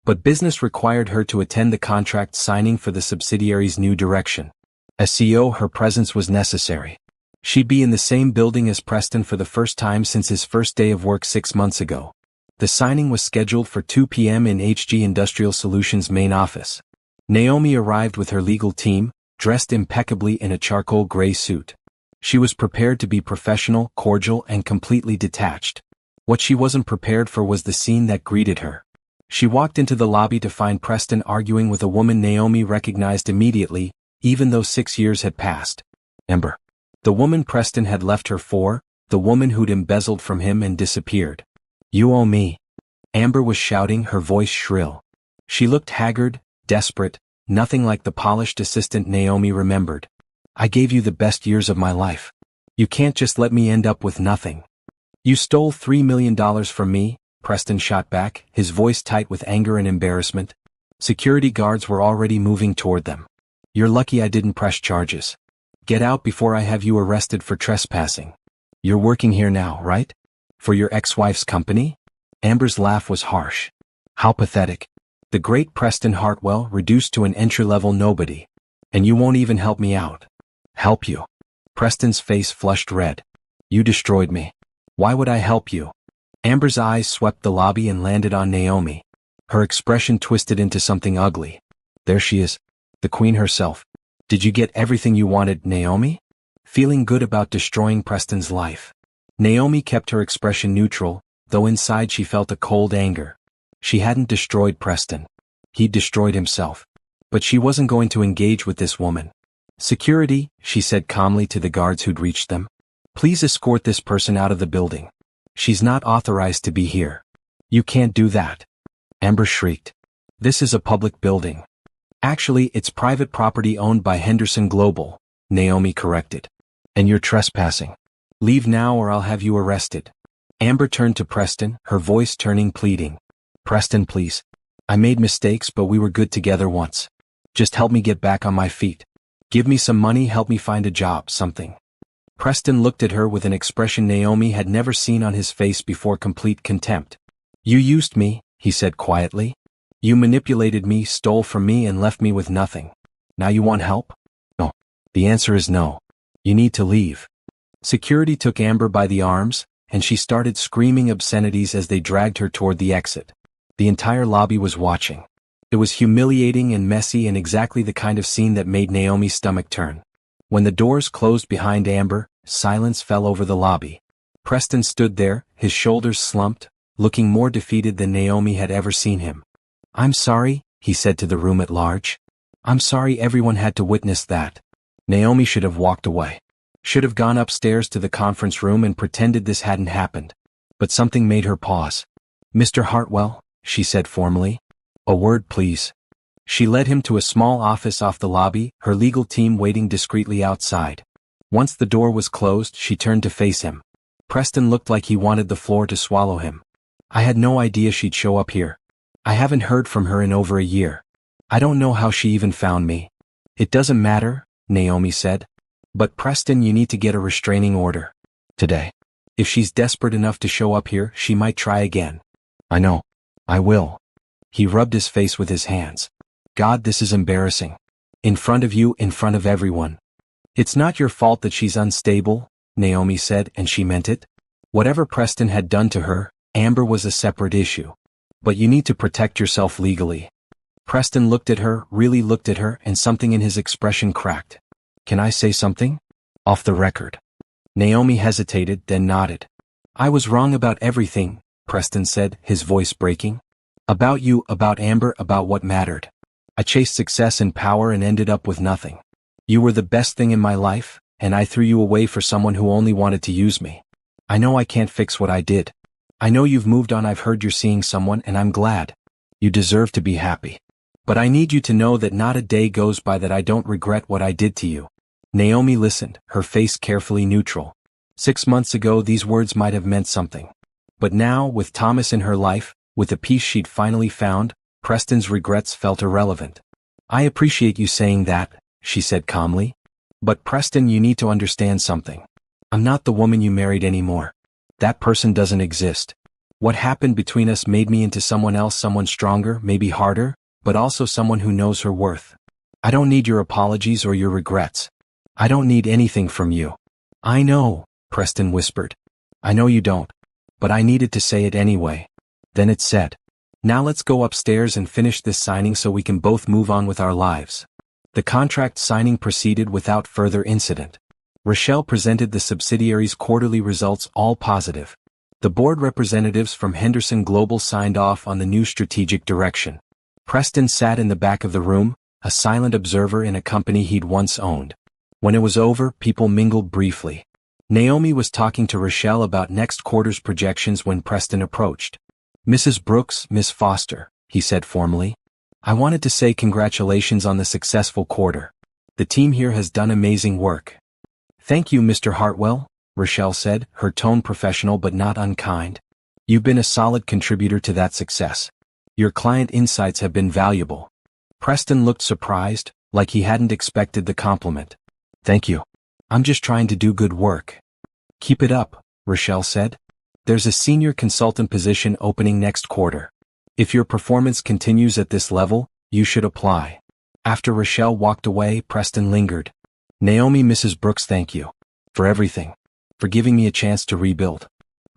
But business required her to attend the contract signing for the subsidiary's new direction. As CEO, her presence was necessary. She'd be in the same building as Preston for the first time since his first day of work 6 months ago. The signing was scheduled for 2 p.m. in HG Industrial Solutions' main office. Naomi arrived with her legal team, dressed impeccably in a charcoal gray suit. She was prepared to be professional, cordial, and completely detached. What she wasn't prepared for was the scene that greeted her. She walked into the lobby to find Preston arguing with a woman Naomi recognized immediately, even though 6 years had passed. Amber. The woman Preston had left her for, the woman who'd embezzled from him and disappeared. You owe me. Amber was shouting, her voice shrill. She looked haggard, desperate, nothing like the polished assistant Naomi remembered. I gave you the best years of my life. You can't just let me end up with nothing. You stole $3 million from me, Preston shot back, his voice tight with anger and embarrassment. Security guards were already moving toward them. You're lucky I didn't press charges. Get out before I have you arrested for trespassing. You're working here now, right? For your ex-wife's company? Amber's laugh was harsh. How pathetic. The great Preston Hartwell reduced to an entry-level nobody. And you won't even help me out. Help you? Preston's face flushed red. You destroyed me. Why would I help you? Amber's eyes swept the lobby and landed on Naomi. Her expression twisted into something ugly. There she is. The queen herself. Did you get everything you wanted, Naomi? Feeling good about destroying Preston's life. Naomi kept her expression neutral, though inside she felt a cold anger. She hadn't destroyed Preston. He'd destroyed himself. But she wasn't going to engage with this woman. Security, she said calmly to the guards who'd reached them. Please escort this person out of the building. She's not authorized to be here. You can't do that. Amber shrieked. This is a public building. Actually, it's private property owned by Henderson Global, Naomi corrected. And you're trespassing. Leave now or I'll have you arrested. Amber turned to Preston, her voice turning pleading. Preston, please. I made mistakes, but we were good together once. Just help me get back on my feet. Give me some money, help me find a job, something. Preston looked at her with an expression Naomi had never seen on his face before, complete contempt. You used me, he said quietly. You manipulated me, stole from me, and left me with nothing. Now you want help? No. The answer is no. You need to leave. Security took Amber by the arms, and she started screaming obscenities as they dragged her toward the exit. The entire lobby was watching. It was humiliating and messy and exactly the kind of scene that made Naomi's stomach turn. When the doors closed behind Amber, silence fell over the lobby. Preston stood there, his shoulders slumped, looking more defeated than Naomi had ever seen him. I'm sorry, he said to the room at large. I'm sorry everyone had to witness that. Naomi should have walked away. Should have gone upstairs to the conference room and pretended this hadn't happened. But something made her pause. Mr. Hartwell, she said formally. A word, please. She led him to a small office off the lobby, her legal team waiting discreetly outside. Once the door was closed, she turned to face him. Preston looked like he wanted the floor to swallow him. I had no idea she'd show up here. I haven't heard from her in over a year. I don't know how she even found me. It doesn't matter, Naomi said. But Preston, you need to get a restraining order. Today. If she's desperate enough to show up here, she might try again. I know. I will. He rubbed his face with his hands. God, this is embarrassing. In front of you, in front of everyone. It's not your fault that she's unstable, Naomi said, and she meant it. Whatever Preston had done to her, Amber was a separate issue. But you need to protect yourself legally. Preston looked at her, really looked at her, and something in his expression cracked. Can I say something? Off the record. Naomi hesitated, then nodded. I was wrong about everything, Preston said, his voice breaking. About you, about Amber, about what mattered. I chased success and power and ended up with nothing. You were the best thing in my life, and I threw you away for someone who only wanted to use me. I know I can't fix what I did. I know you've moved on, I've heard you're seeing someone, and I'm glad. You deserve to be happy. But I need you to know that not a day goes by that I don't regret what I did to you. Naomi listened, her face carefully neutral. 6 months ago these words might have meant something. But now, with Thomas in her life, with the peace she'd finally found, Preston's regrets felt irrelevant. I appreciate you saying that, she said calmly. But Preston, you need to understand something. I'm not the woman you married anymore. That person doesn't exist. What happened between us made me into someone else, someone stronger, maybe harder, but also someone who knows her worth. I don't need your apologies or your regrets. I don't need anything from you. I know, Preston whispered. I know you don't. But I needed to say it anyway. Then it said, now let's go upstairs and finish this signing so we can both move on with our lives. The contract signing proceeded without further incident. Rochelle presented the subsidiary's quarterly results, all positive. The board representatives from Henderson Global signed off on the new strategic direction. Preston sat in the back of the room, a silent observer in a company he'd once owned. When it was over, people mingled briefly. Naomi was talking to Rochelle about next quarter's projections when Preston approached. Mrs. Brooks, Miss Foster, he said formally. I wanted to say congratulations on the successful quarter. The team here has done amazing work. Thank you, Mr. Hartwell, Rochelle said, her tone professional but not unkind. You've been a solid contributor to that success. Your client insights have been valuable. Preston looked surprised, like he hadn't expected the compliment. Thank you. I'm just trying to do good work. Keep it up, Rochelle said. There's a senior consultant position opening next quarter. If your performance continues at this level, you should apply. After Rochelle walked away, Preston lingered. Naomi, Mrs. Brooks, thank you. For everything. For giving me a chance to rebuild.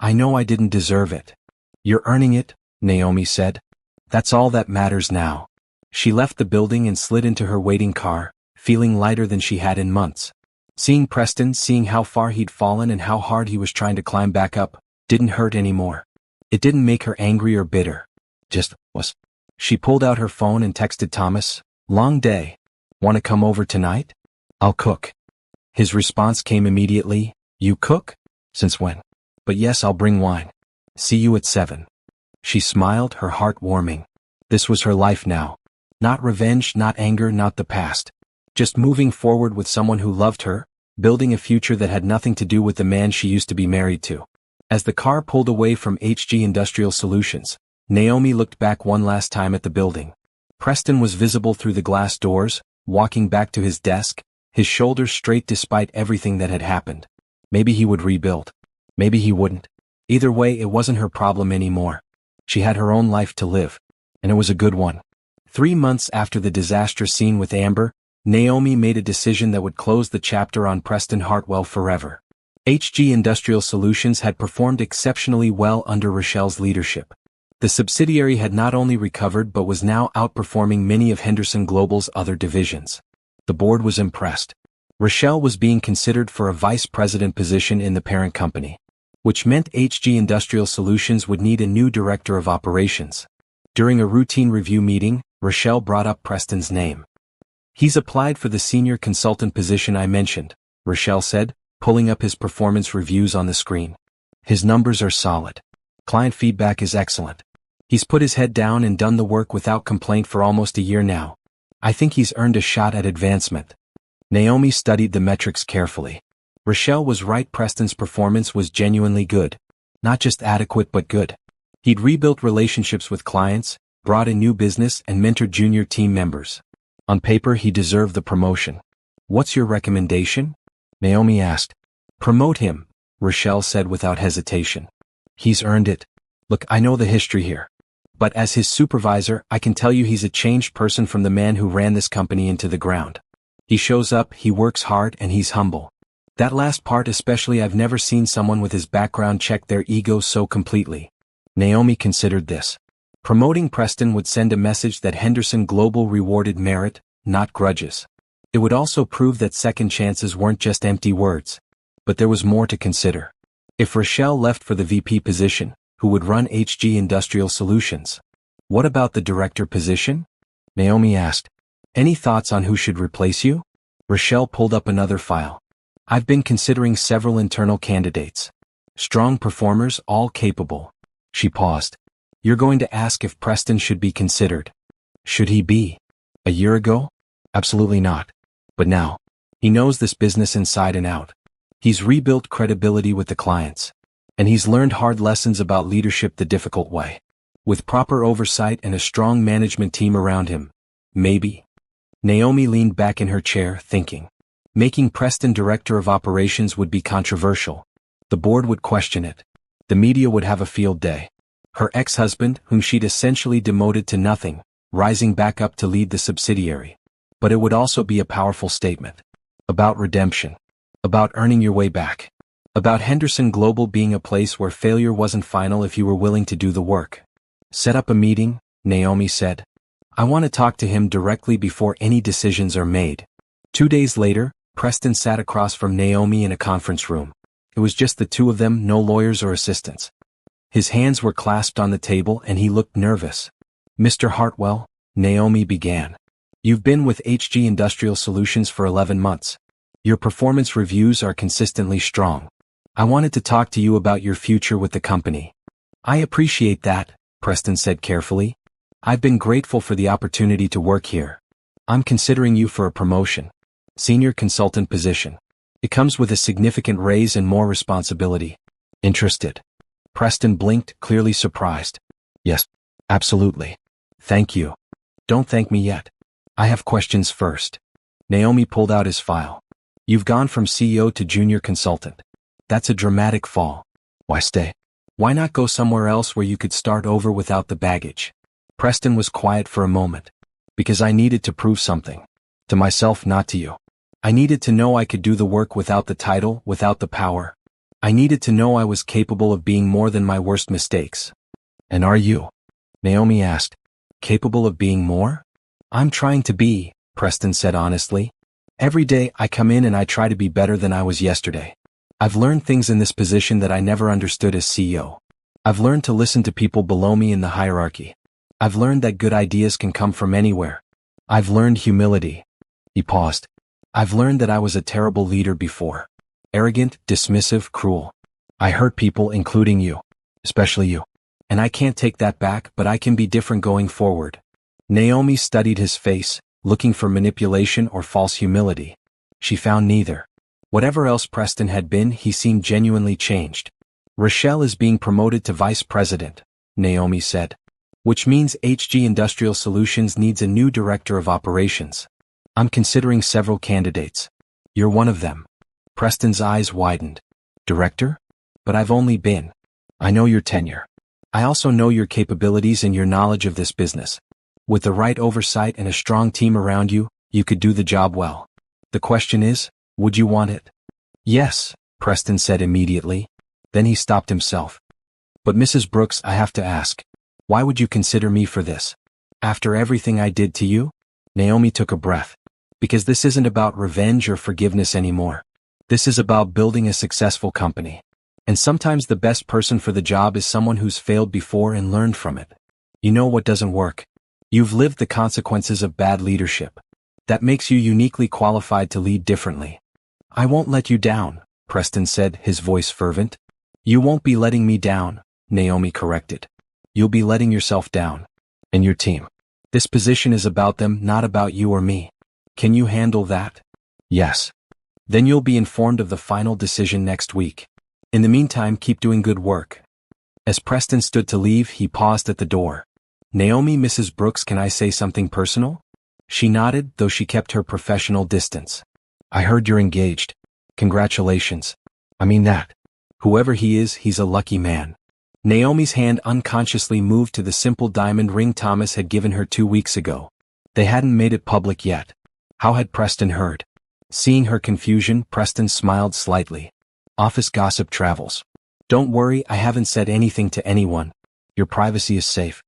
I know I didn't deserve it. You're earning it, Naomi said. That's all that matters now. She left the building and slid into her waiting car, feeling lighter than she had in months. Seeing Preston, seeing how far he'd fallen and how hard he was trying to climb back up, didn't hurt anymore. It didn't make her angry or bitter. Just was. She pulled out her phone and texted Thomas, long day. Want to come over tonight? I'll cook. His response came immediately, you cook? Since when? But yes, I'll bring wine. See you at 7. She smiled, her heart warming. This was her life now. Not revenge, not anger, not the past. Just moving forward with someone who loved her, building a future that had nothing to do with the man she used to be married to. As the car pulled away from HG Industrial Solutions, Naomi looked back one last time at the building. Preston was visible through the glass doors, walking back to his desk, his shoulders straight despite everything that had happened. Maybe he would rebuild. Maybe he wouldn't. Either way, it wasn't her problem anymore. She had her own life to live. And it was a good one. 3 months after the disastrous scene with Amber, Naomi made a decision that would close the chapter on Preston Hartwell forever. HG Industrial Solutions had performed exceptionally well under Rochelle's leadership. The subsidiary had not only recovered but was now outperforming many of Henderson Global's other divisions. The board was impressed. Rochelle was being considered for a vice president position in the parent company, which meant HG Industrial Solutions would need a new director of operations. During a routine review meeting, Rochelle brought up Preston's name. He's applied for the senior consultant position I mentioned, Rochelle said, pulling up his performance reviews on the screen. His numbers are solid. Client feedback is excellent. He's put his head down and done the work without complaint for almost a year now. I think he's earned a shot at advancement. Naomi studied the metrics carefully. Rochelle was right, Preston's performance was genuinely good. Not just adequate but good. He'd rebuilt relationships with clients, brought in new business and mentored junior team members. On paper, he deserved the promotion. What's your recommendation? Naomi asked. Promote him, Rochelle said without hesitation. He's earned it. Look, I know the history here. But as his supervisor, I can tell you he's a changed person from the man who ran this company into the ground. He shows up, he works hard, and he's humble. That last part especially, I've never seen someone with his background check their ego so completely. Naomi considered this. Promoting Preston would send a message that Henderson Global rewarded merit, not grudges. It would also prove that second chances weren't just empty words. But there was more to consider. If Rochelle left for the VP position, who would run HG Industrial Solutions? What about the director position? Naomi asked. Any thoughts on who should replace you? Rochelle pulled up another file. I've been considering several internal candidates. Strong performers, all capable. She paused. You're going to ask if Preston should be considered. Should he be? A year ago? Absolutely not. But now. He knows this business inside and out. He's rebuilt credibility with the clients. And he's learned hard lessons about leadership the difficult way. With proper oversight and a strong management team around him. Maybe. Naomi leaned back in her chair, thinking. Making Preston director of operations would be controversial. The board would question it. The media would have a field day. Her ex-husband, whom she'd essentially demoted to nothing, rising back up to lead the subsidiary. But it would also be a powerful statement. About redemption. About earning your way back. About Henderson Global being a place where failure wasn't final if you were willing to do the work. Set up a meeting, Naomi said. I want to talk to him directly before any decisions are made. 2 days later, Preston sat across from Naomi in a conference room. It was just the two of them, no lawyers or assistants. His hands were clasped on the table and he looked nervous. Mr. Hartwell, Naomi began. You've been with HG Industrial Solutions for 11 months. Your performance reviews are consistently strong. I wanted to talk to you about your future with the company. I appreciate that, Preston said carefully. I've been grateful for the opportunity to work here. I'm considering you for a promotion. Senior consultant position. It comes with a significant raise and more responsibility. Interested? Preston blinked, clearly surprised. Yes, absolutely. Thank you. Don't thank me yet. I have questions first. Naomi pulled out his file. You've gone from CEO to junior consultant. That's a dramatic fall. Why stay? Why not go somewhere else where you could start over without the baggage? Preston was quiet for a moment. Because I needed to prove something. To myself, not to you. I needed to know I could do the work without the title, without the power. I needed to know I was capable of being more than my worst mistakes. And are you? Naomi asked. Capable of being more? I'm trying to be, Preston said honestly. Every day I come in and I try to be better than I was yesterday. I've learned things in this position that I never understood as CEO. I've learned to listen to people below me in the hierarchy. I've learned that good ideas can come from anywhere. I've learned humility. He paused. I've learned that I was a terrible leader before. Arrogant, dismissive, cruel. I hurt people, including you. Especially you. And I can't take that back, but I can be different going forward. Naomi studied his face, looking for manipulation or false humility. She found neither. Whatever else Preston had been, he seemed genuinely changed. Rochelle is being promoted to vice president, Naomi said. Which means HG Industrial Solutions needs a new director of operations. I'm considering several candidates. You're one of them. Preston's eyes widened. Director? But I've only been. I know your tenure. I also know your capabilities and your knowledge of this business. With the right oversight and a strong team around you, you could do the job well. The question is, would you want it? Yes, Preston said immediately. Then he stopped himself. But Mrs. Brooks, I have to ask. Why would you consider me for this? After everything I did to you? Naomi took a breath. Because this isn't about revenge or forgiveness anymore. This is about building a successful company. And sometimes the best person for the job is someone who's failed before and learned from it. You know what doesn't work? You've lived the consequences of bad leadership. That makes you uniquely qualified to lead differently. I won't let you down, Preston said, his voice fervent. You won't be letting me down, Naomi corrected. You'll be letting yourself down. And your team. This position is about them, not about you or me. Can you handle that? Yes. Then you'll be informed of the final decision next week. In the meantime, keep doing good work. As Preston stood to leave, he paused at the door. Naomi, Mrs. Brooks, can I say something personal? She nodded, though she kept her professional distance. I heard you're engaged. Congratulations. I mean that. Whoever he is, he's a lucky man. Naomi's hand unconsciously moved to the simple diamond ring Thomas had given her 2 weeks ago. They hadn't made it public yet. How had Preston heard? Seeing her confusion, Preston smiled slightly. Office gossip travels. Don't worry, I haven't said anything to anyone. Your privacy is safe.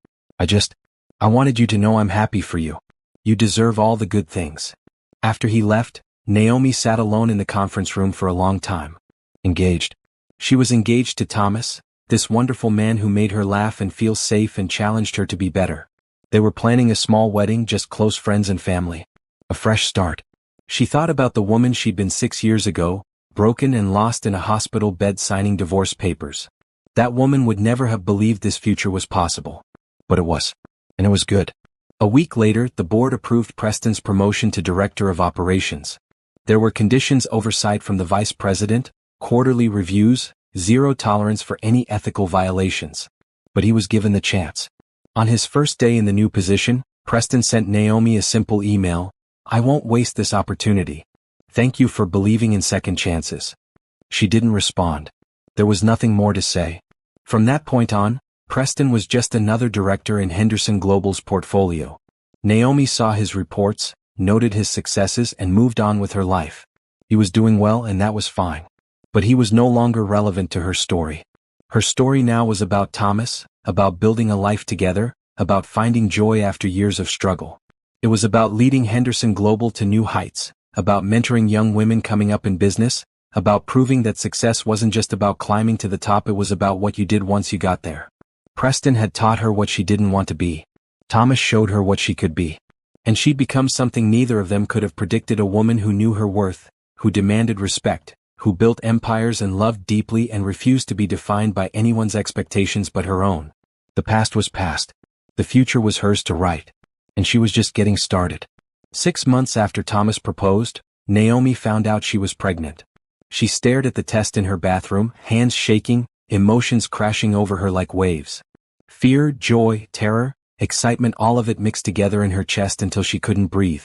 I wanted you to know I'm happy for you. You deserve all the good things. After he left, Naomi sat alone in the conference room for a long time. Engaged. She was engaged to Thomas, this wonderful man who made her laugh and feel safe and challenged her to be better. They were planning a small wedding, just close friends and family. A fresh start. She thought about the woman she'd been 6 years ago, broken and lost in a hospital bed signing divorce papers. That woman would never have believed this future was possible. But it was. And it was good. A week later, the board approved Preston's promotion to Director of Operations. There were conditions: oversight from the Vice President, quarterly reviews, zero tolerance for any ethical violations. But he was given the chance. On his first day in the new position, Preston sent Naomi a simple email. I won't waste this opportunity. Thank you for believing in second chances. She didn't respond. There was nothing more to say. From that point on, Preston was just another director in Henderson Global's portfolio. Naomi saw his reports, noted his successes and moved on with her life. He was doing well and that was fine. But he was no longer relevant to her story. Her story now was about Thomas, about building a life together, about finding joy after years of struggle. It was about leading Henderson Global to new heights, about mentoring young women coming up in business, about proving that success wasn't just about climbing to the top, it was about what you did once you got there. Preston had taught her what she didn't want to be. Thomas showed her what she could be. And she'd become something neither of them could have predicted, a woman who knew her worth, who demanded respect, who built empires and loved deeply and refused to be defined by anyone's expectations but her own. The past was past. The future was hers to write. And she was just getting started. 6 months after Thomas proposed, Naomi found out she was pregnant. She stared at the test in her bathroom, hands shaking, emotions crashing over her like waves. Fear, joy, terror, excitement, all of it mixed together in her chest until she couldn't breathe.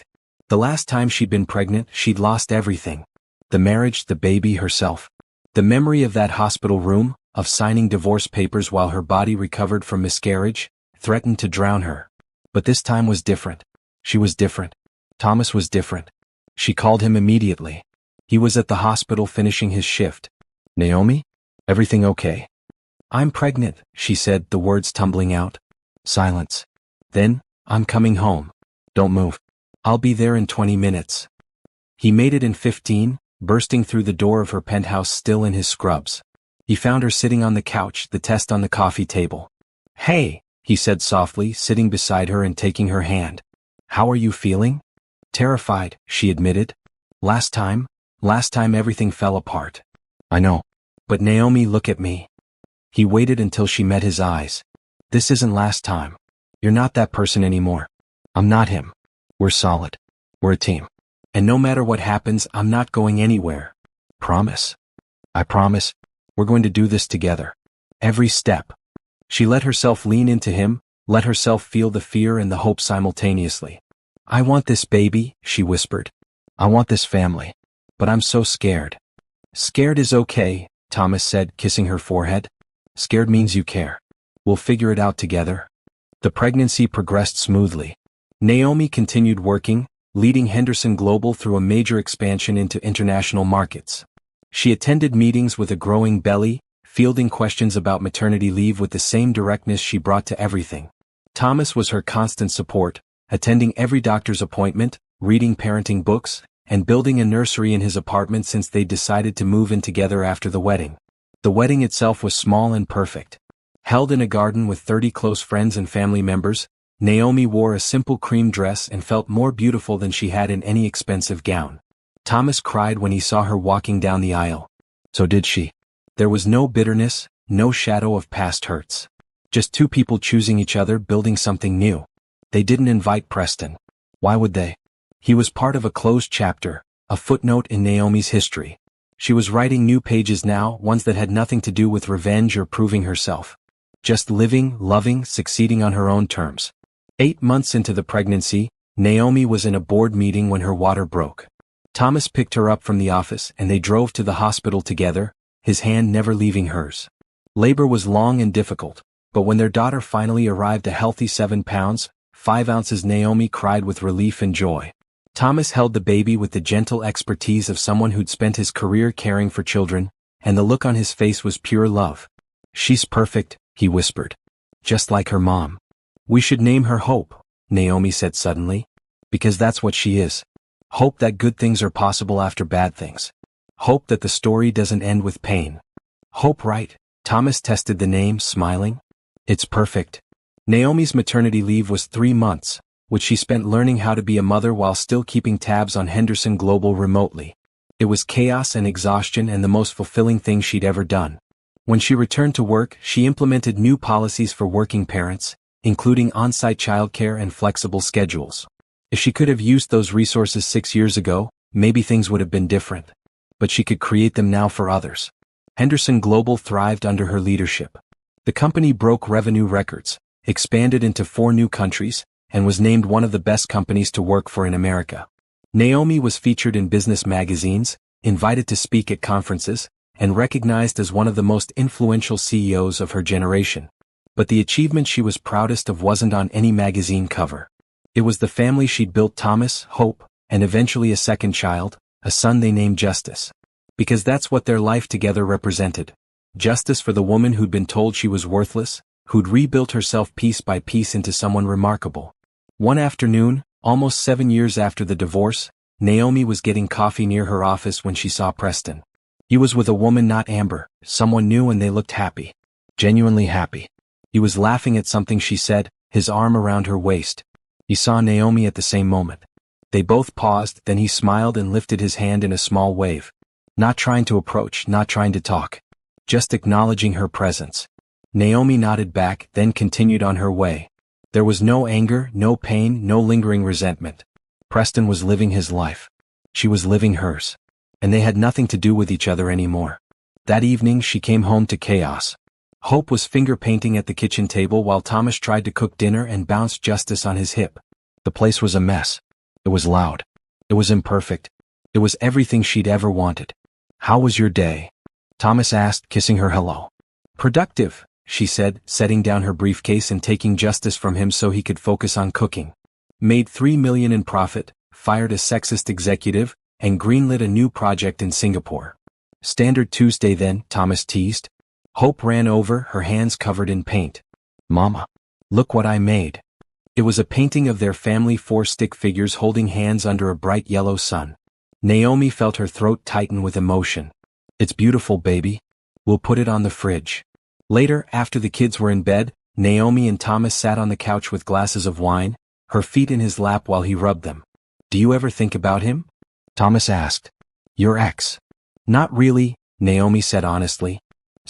The last time she'd been pregnant, she'd lost everything. The marriage, the baby, herself. The memory of that hospital room, of signing divorce papers while her body recovered from miscarriage, threatened to drown her. But this time was different. She was different. Thomas was different. She called him immediately. He was at the hospital finishing his shift. Naomi? Everything okay? I'm pregnant, she said, the words tumbling out. Silence. Then, I'm coming home. Don't move. I'll be there in 20 minutes. He made it in 15, bursting through the door of her penthouse still in his scrubs. He found her sitting on the couch, the test on the coffee table. Hey, he said softly, sitting beside her and taking her hand. How are you feeling? Terrified, she admitted. Last time everything fell apart. I know. But Naomi, look at me. He waited until she met his eyes. This isn't last time. You're not that person anymore. I'm not him. We're solid. We're a team. And no matter what happens, I'm not going anywhere. Promise? I promise. We're going to do this together. Every step. She let herself lean into him, let herself feel the fear and the hope simultaneously. I want this baby, she whispered. I want this family. But I'm so scared. Scared is okay, Thomas said, kissing her forehead. Scared means you care. We'll figure it out together. The pregnancy progressed smoothly. Naomi continued working, leading Henderson Global through a major expansion into international markets. She attended meetings with a growing belly, fielding questions about maternity leave with the same directness she brought to everything. Thomas was her constant support, attending every doctor's appointment, reading parenting books, and building a nursery in his apartment since they decided to move in together after the wedding. The wedding itself was small and perfect. Held in a garden with 30 close friends and family members, Naomi wore a simple cream dress and felt more beautiful than she had in any expensive gown. Thomas cried when he saw her walking down the aisle. So did she. There was no bitterness, no shadow of past hurts. Just two people choosing each other, building something new. They didn't invite Preston. Why would they? He was part of a closed chapter, a footnote in Naomi's history. She was writing new pages now, ones that had nothing to do with revenge or proving herself. Just living, loving, succeeding on her own terms. 8 months into the pregnancy, Naomi was in a board meeting when her water broke. Thomas picked her up from the office and they drove to the hospital together, his hand never leaving hers. Labor was long and difficult, but when their daughter finally arrived, a healthy 7 pounds, 5 ounces, Naomi cried with relief and joy. Thomas held the baby with the gentle expertise of someone who'd spent his career caring for children, and the look on his face was pure love. She's perfect, he whispered. Just like her mom. We should name her Hope, Naomi said suddenly. Because that's what she is. Hope that good things are possible after bad things. Hope that the story doesn't end with pain. Hope, right? Thomas tested the name, smiling. It's perfect. Naomi's maternity leave was 3 months, which she spent learning how to be a mother while still keeping tabs on Henderson Global remotely. It was chaos and exhaustion and the most fulfilling thing she'd ever done. When she returned to work, she implemented new policies for working parents, including on-site childcare and flexible schedules. If she could have used those resources 6 years ago, maybe things would have been different. But she could create them now for others. Henderson Global thrived under her leadership. The company broke revenue records, expanded into 4 new countries, and was named one of the best companies to work for in America. Naomi was featured in business magazines, invited to speak at conferences, and recognized as one of the most influential CEOs of her generation. But the achievement she was proudest of wasn't on any magazine cover. It was the family she'd built: Thomas, Hope, and eventually a second child, a son they named Justice. Because that's what their life together represented. Justice for the woman who'd been told she was worthless, who'd rebuilt herself piece by piece into someone remarkable. One afternoon, almost 7 years after the divorce, Naomi was getting coffee near her office when she saw Preston. He was with a woman, not Amber, someone new, and they looked happy. Genuinely happy. He was laughing at something she said, his arm around her waist. He saw Naomi at the same moment. They both paused, then he smiled and lifted his hand in a small wave. Not trying to approach, not trying to talk. Just acknowledging her presence. Naomi nodded back, then continued on her way. There was no anger, no pain, no lingering resentment. Preston was living his life. She was living hers. And they had nothing to do with each other anymore. That evening she came home to chaos. Hope was finger painting at the kitchen table while Thomas tried to cook dinner and bounced Justice on his hip. The place was a mess. It was loud. It was imperfect. It was everything she'd ever wanted. "How was your day?" Thomas asked, kissing her hello. "Productive," she said, setting down her briefcase and taking Justice from him so he could focus on cooking. "Made $3 million in profit, fired a sexist executive, and greenlit a new project in Singapore." "Standard Tuesday then," Thomas teased. Hope ran over, her hands covered in paint. "Mama, look what I made." It was a painting of their family, 4 stick figures holding hands under a bright yellow sun. Naomi felt her throat tighten with emotion. "It's beautiful, baby. We'll put it on the fridge." Later, after the kids were in bed, Naomi and Thomas sat on the couch with glasses of wine, her feet in his lap while he rubbed them. "Do you ever think about him?" Thomas asked. "Your ex?" "Not really," Naomi said honestly.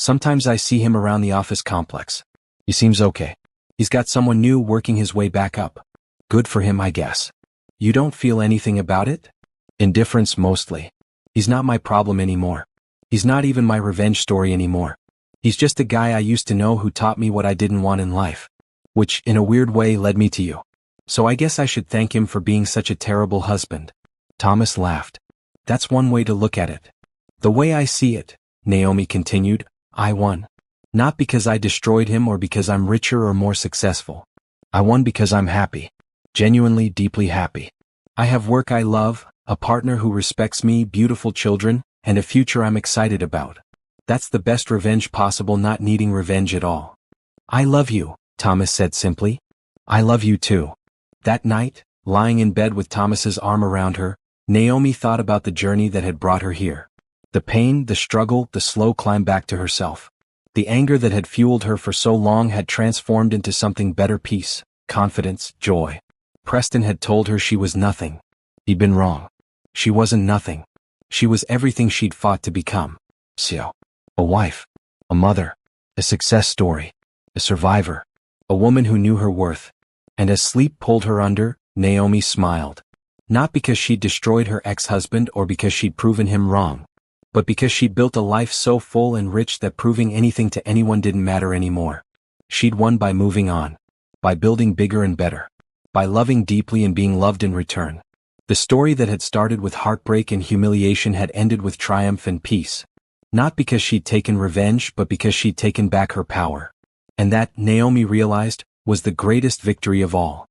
"Sometimes I see him around the office complex. He seems okay. He's got someone new working his way back up. Good for him, I guess." "You don't feel anything about it?" "Indifference mostly. He's not my problem anymore. He's not even my revenge story anymore. He's just a guy I used to know who taught me what I didn't want in life. Which, in a weird way, led me to you. So I guess I should thank him for being such a terrible husband." Thomas laughed. "That's one way to look at it. The way I see it," Naomi continued, "I won. Not because I destroyed him or because I'm richer or more successful. I won because I'm happy. Genuinely, deeply happy. I have work I love, a partner who respects me, beautiful children, and a future I'm excited about. That's the best revenge possible, not needing revenge at all." "I love you," Thomas said simply. "I love you too." That night, lying in bed with Thomas's arm around her, Naomi thought about the journey that had brought her here. The pain, the struggle, the slow climb back to herself. The anger that had fueled her for so long had transformed into something better: peace, confidence, joy. Preston had told her she was nothing. He'd been wrong. She wasn't nothing. She was everything she'd fought to become. So, a wife, a mother, a success story, a survivor, a woman who knew her worth. And as sleep pulled her under, Naomi smiled. Not because she'd destroyed her ex-husband or because she'd proven him wrong, but because she'd built a life so full and rich that proving anything to anyone didn't matter anymore. She'd won by moving on, by building bigger and better, by loving deeply and being loved in return. The story that had started with heartbreak and humiliation had ended with triumph and peace. Not because she'd taken revenge, but because she'd taken back her power. And that, Naomi realized, was the greatest victory of all.